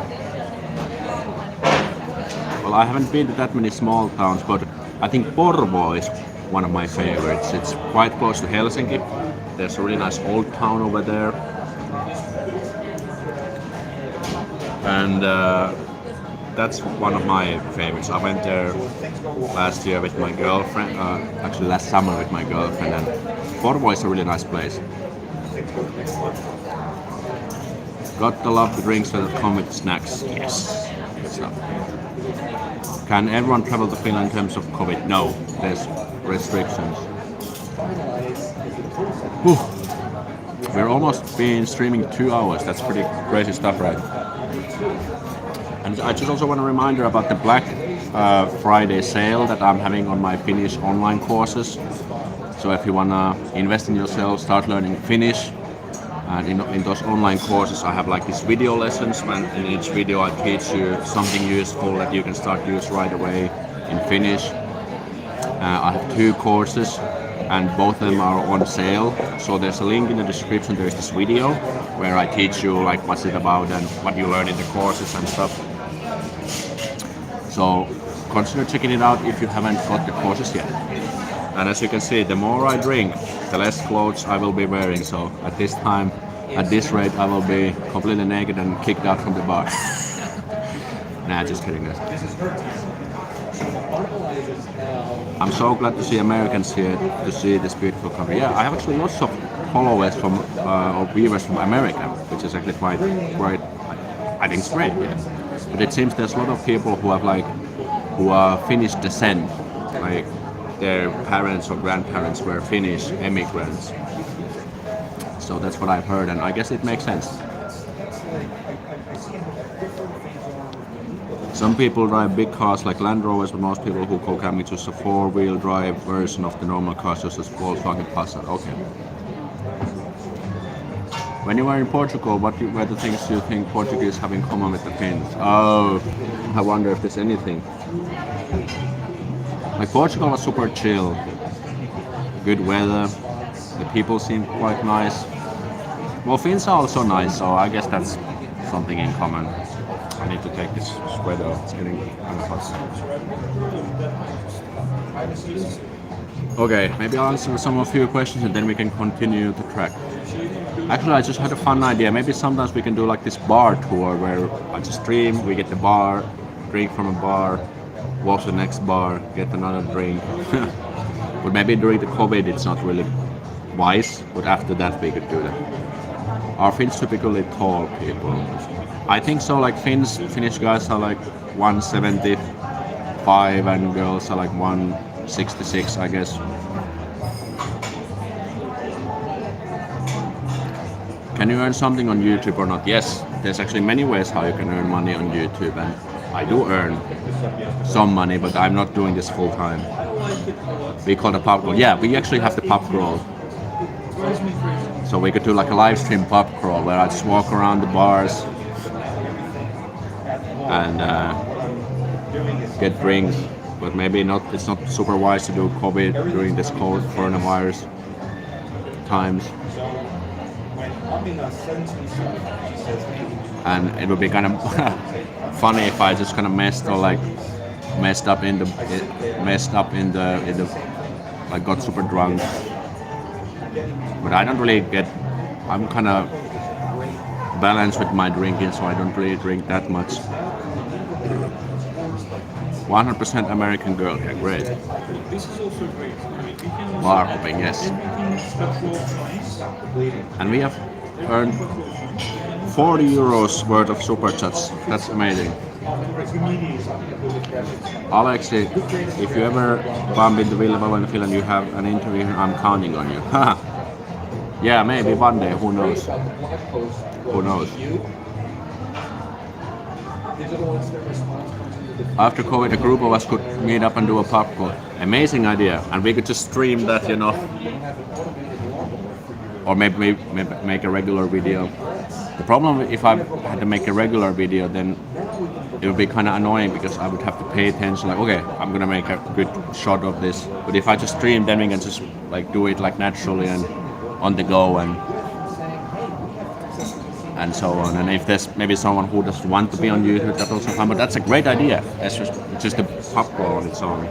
Well, I haven't been to that many small towns, but I think Porvoo is one of my favorites. It's quite close to Helsinki. There's a really nice old town over there. And that's one of my favorites. I went there last year with my girlfriend, actually last summer with my girlfriend, and Porvoo is a really nice place. Got to love the drinks that come with snacks. Yes, good stuff. Can everyone travel to Finland in terms of COVID? No, there's restrictions. Whew. We're almost been streaming 2 hours. That's pretty crazy stuff, right? And I just also want a reminder about the Black Friday sale that I'm having on my Finnish online courses. So if you wanna invest in yourself, start learning Finnish, and in those online courses I have like these video lessons, and in each video I teach you something useful that you can start use right away in Finnish. I have 2 courses and both of them are on sale. So there's a link in the description. There's this video where I teach you like what's it about and what you learn in the courses and stuff. So consider checking it out if you haven't got the courses yet. And as you can see, the more I drink, the less clothes I will be wearing. So at this time, at this rate, I will be completely naked and kicked out from the bar. Nah, just kidding. I'm so glad to see Americans here to see this beautiful country. Yeah, I have actually lots of followers from or viewers from America, which is actually quite I think it's great. Yeah. But it seems there's a lot of people who have who are Finnish descent, like their parents or grandparents were Finnish immigrants. So that's what I've heard, and I guess it makes sense. Some people drive big cars like Land Rovers, but most people who go camping choose a 4-wheel drive version of the normal cars, just as Volkswagen Passat. Okay. When you were in Portugal, what were the things you think Portuguese have in common with the Finns? Oh, I wonder if there's anything. Like Portugal was super chill, good weather, the people seemed quite nice. Well, Finns are also nice, so I guess that's something in common. I need to take this sweater off, it's getting kind of hot. Okay, maybe I'll answer some of your questions and then we can continue the track. Actually, I just had a fun idea. Maybe sometimes we can do like this bar tour where I just stream, we get the bar, drink from a bar, walk to the next bar, get another drink. But maybe during the COVID it's not really wise, but after that we could do that. Are Finns typically tall people? I think so, like Finnish guys are like 175 and girls are like 166, I guess. Can you earn something on YouTube or not? Yes, there's actually many ways how you can earn money on YouTube, and I do earn some money, but I'm not doing this full time. We call it pub crawl. Yeah, we actually have the pub crawl. So we could do like a live stream pub crawl where I just walk around the bars and get drinks, but maybe not. It's not super wise to do COVID during this cold coronavirus times. And it would be kind of funny if I just kind of messed up in the like got super drunk. But I don't really I'm kind of balanced with my drinking, so I don't really drink that much. 100% American girl, yeah, great. This is also great. I mean, we can Bar hopping, yes. And we have earned 40 euros worth of super chats. That's amazing. Aleksi, if you ever bump into Ville in Finland, you have an interview, I'm counting on you. Yeah, maybe one day, who knows? Who knows? After COVID, a group of us could meet up and do a pub crawl. Amazing idea, and we could just stream that, you know, or maybe make a regular video. The problem if I had to make a regular video, then it would be kind of annoying because I would have to pay attention. Like, okay, I'm gonna make a good shot of this. But if I just stream, then we can just like do it like naturally and on the go. And and so on. And if there's maybe someone who doesn't want to be on YouTube, that's also fine. But that's a great idea. It's just a pub crawl on its own.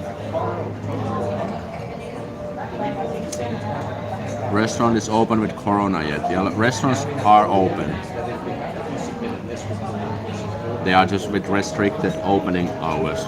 Restaurant is open with Corona yet. The restaurants are open. They are just with restricted opening hours.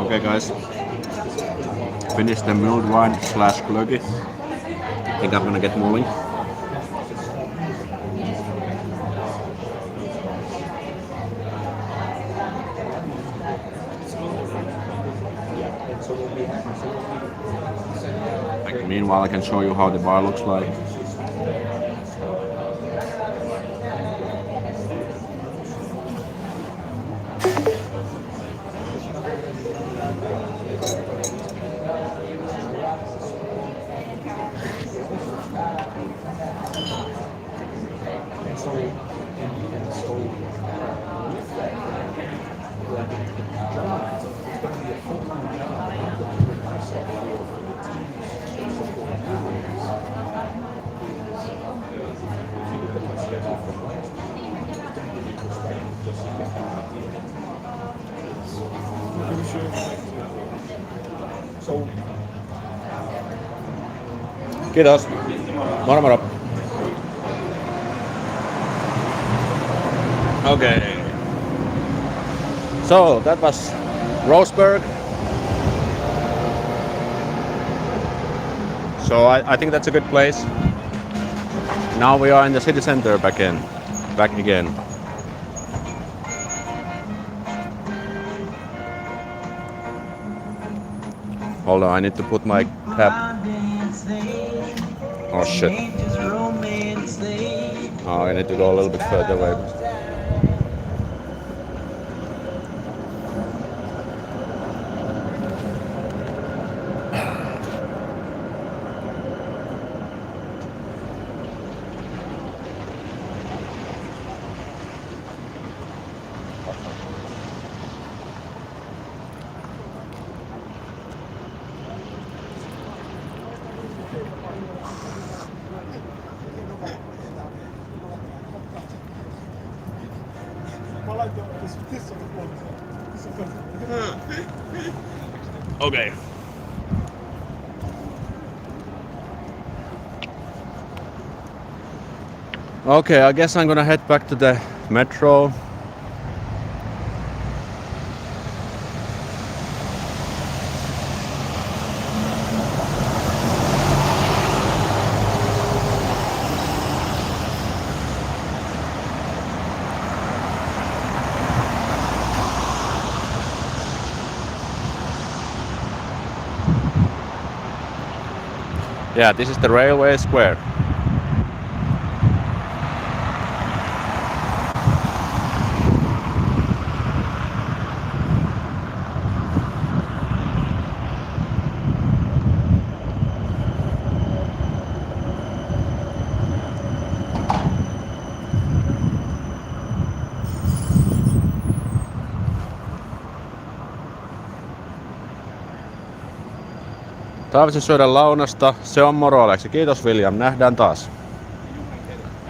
Okay guys, finish the mulled wine / glöggi. I think I'm gonna get moving. Meanwhile, I can show you how the bar looks like. Kiitos. Moro moro. Okay. So that was Roseburg. So I think that's a good place. Now we are in the city center back again. Hold on, I need to put my cap. Oh shit. Oh, I need to go a little bit further away. Okay. Okay, I guess I'm gonna head back to the metro. Yeah, this is the railway square. Tarvitsen syödä lounasta. Se on moro Aleksi. Kiitos William. Nähdään taas.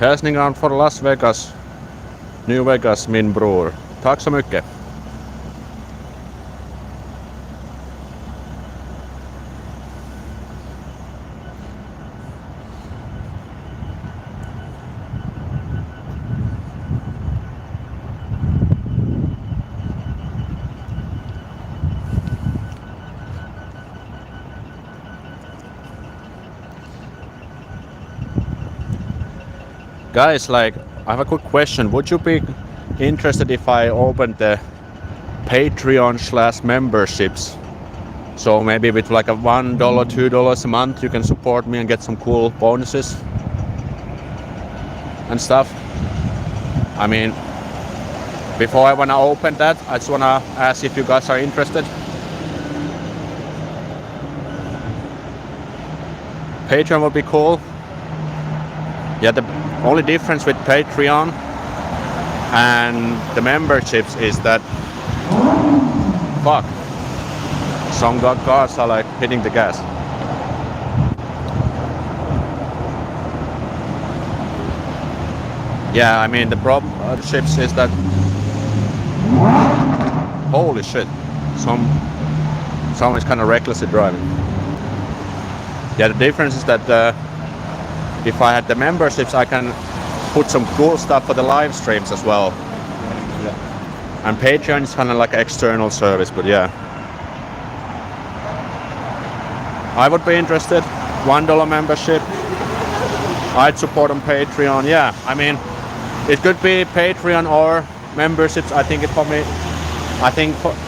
Hälsningan for Las Vegas. New Vegas min bror. Tack så mycket. Guys, like, I have a quick question. Would you be interested if I opened the Patreon/memberships? So maybe with like a $1, $2 a month, you can support me and get some cool bonuses and stuff. I mean, before I wanna open that, I just wanna ask if you guys are interested. Patreon would be cool. Yeah, the only difference with Patreon and the memberships is that fuck, some cars are like hitting the gas. Yeah, I mean the problem ships is that holy shit, someone is kind of recklessly driving. Yeah, the difference is that if I had the memberships, I can put some cool stuff for the live streams as well. Yeah. And Patreon is kind of like an external service, but yeah. I would be interested. $1 membership. I'd support on Patreon. Yeah, I mean, it could be Patreon or memberships. I think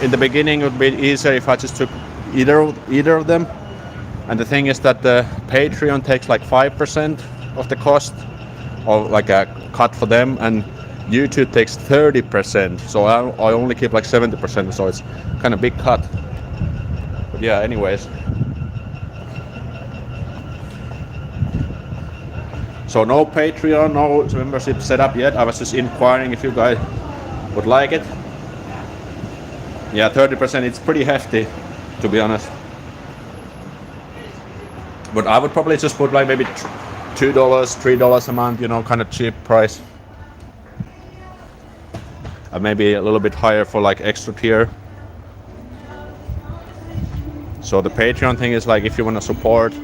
in the beginning it would be easier if I just took either of them. And the thing is that the Patreon takes like 5% of the cost, or like a cut for them, and YouTube takes 30%. So I only keep like 70%. So it's kind of big cut. But yeah, anyways. So no Patreon, no membership set up yet. I was just inquiring if you guys would like it. Yeah, 30%, it's pretty hefty, to be honest. But I would probably just put like maybe $2, $3 a month, you know, kind of cheap price. And maybe a little bit higher for like extra tier. So the Patreon thing is like if you want to support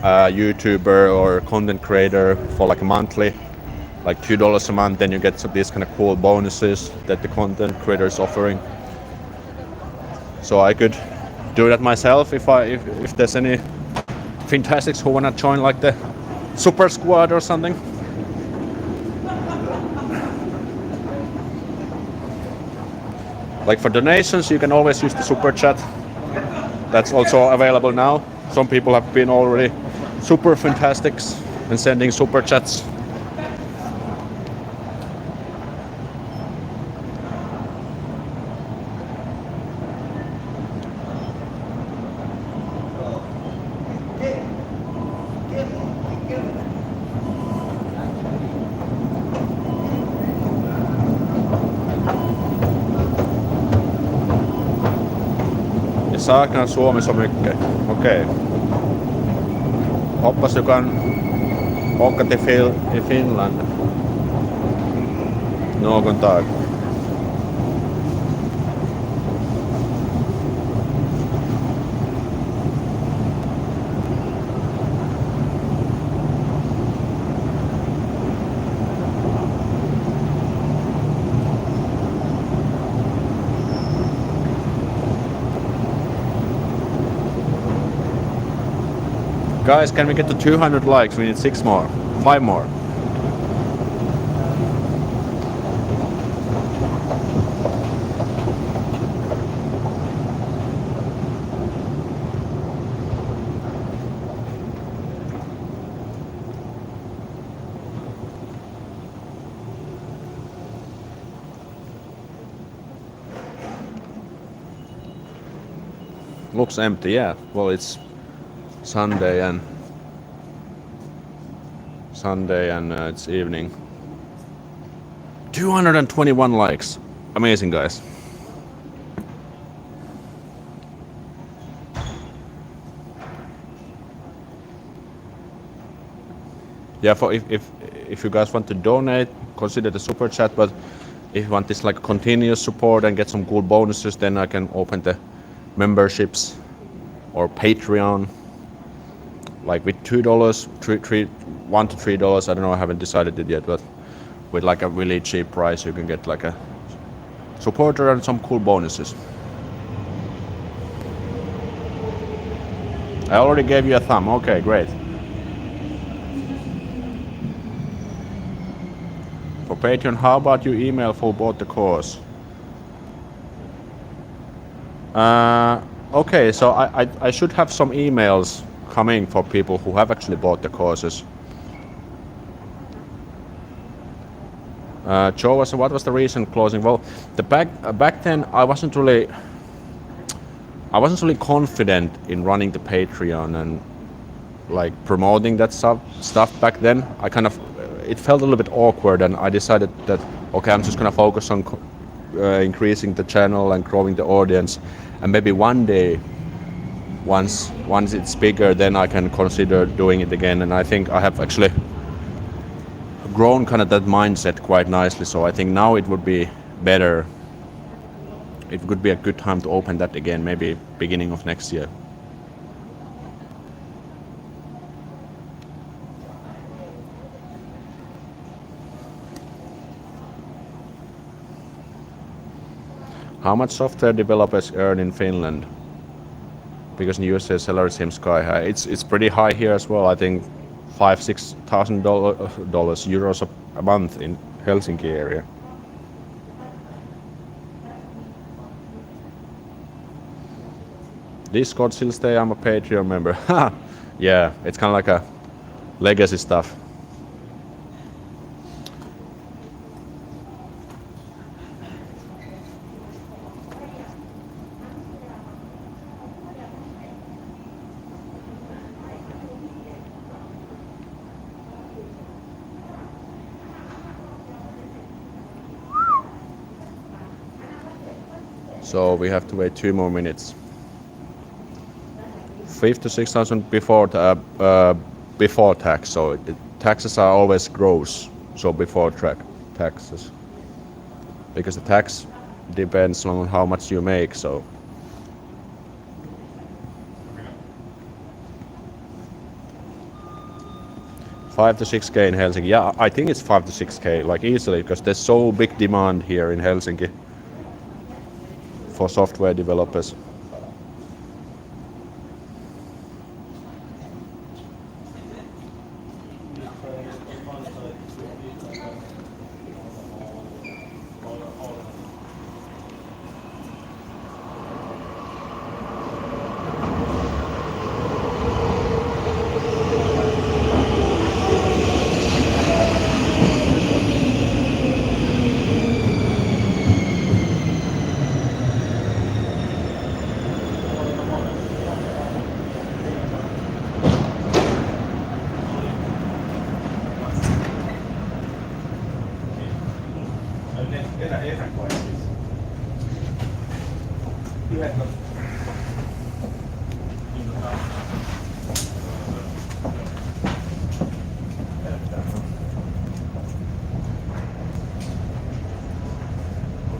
a YouTuber or content creator for like a monthly, like $2 a month, then you get some these kind of cool bonuses that the content creator is offering. So I could do that myself if there's any fantastics who wanna join like the super squad or something. Like for donations, you can always use the super chat. That's also available now. Some people have been already super fantastics and sending super chats. Saknar Suomi så mycket. Okej. Hoppas du kan åka till Finland någon dag. Guys, can we get to 200 likes? We need 5 more. Looks empty, yeah. Well, it's Sunday and it's evening. 221 likes. Amazing, guys. Yeah, for if you guys want to donate, consider the super chat, but if you want this like continuous support and get some cool bonuses, then I can open the memberships or Patreon. Like with $2, $1 to $3, I don't know, I haven't decided it yet, but with like a really cheap price, you can get like a supporter and some cool bonuses. I already gave you a thumb. Okay, great. For Patreon, how about you email who bought the course? Okay, so I should have some emails coming for people who have actually bought the courses. Joe was, what was the reason closing? Well, back then I wasn't really confident in running the Patreon and like promoting that stuff back then. it felt a little bit awkward, and I decided that okay, I'm just gonna focus on increasing the channel and growing the audience, and maybe one day, once it's bigger, then I can consider doing it again. And I think I have actually grown kind of that mindset quite nicely. So I think now it would be better. It could be a good time to open that again, maybe beginning of next year. How much software developers earn in Finland? Because in USA salary seems sky high. It's pretty high here as well. I think $5,000-6,000 euros a month in Helsinki area. Discord still stay. I'm a Patreon member. Yeah, it's kind of like a legacy stuff. So we have to wait 2 more minutes. 5,000 to 6,000 before tax. So taxes are always gross. So before taxes, because the tax depends on how much you make. So $5,000 to $6,000 in Helsinki. Yeah, I think it's $5,000 to $6,000 like easily, because there's so big demand here in Helsinki for software developers.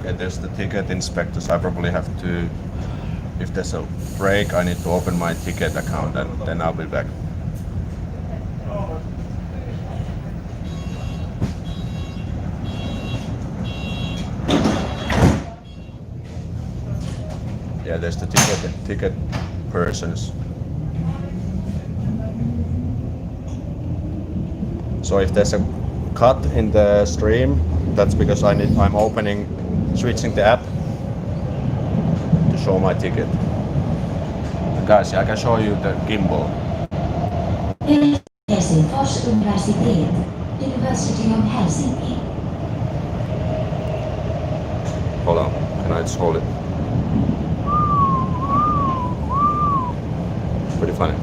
Okay, there's the ticket inspectors. I probably have to, if there's a break, I need to open my ticket account, and then I'll be back. Yeah, there's the ticket persons. So if there's a cut in the stream, that's because I'm switching the app to show my ticket. And guys, I can show you the gimbal. Helsingfors Universitet, University of Helsinki. Hold on, can I just hold it? Pretty funny.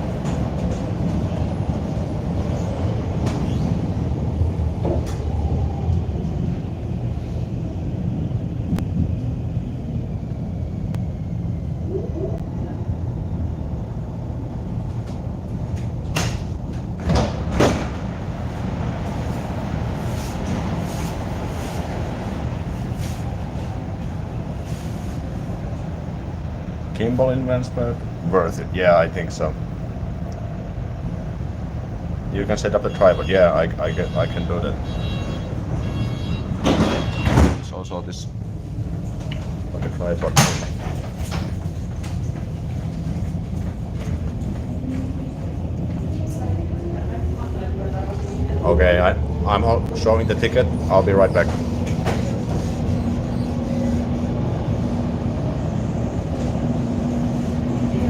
Gimbal investment worth it? Yeah, I think so. You can set up the tripod. Yeah, I can do that. There's also this like a tripod. Okay, I'm showing the ticket. I'll be right back.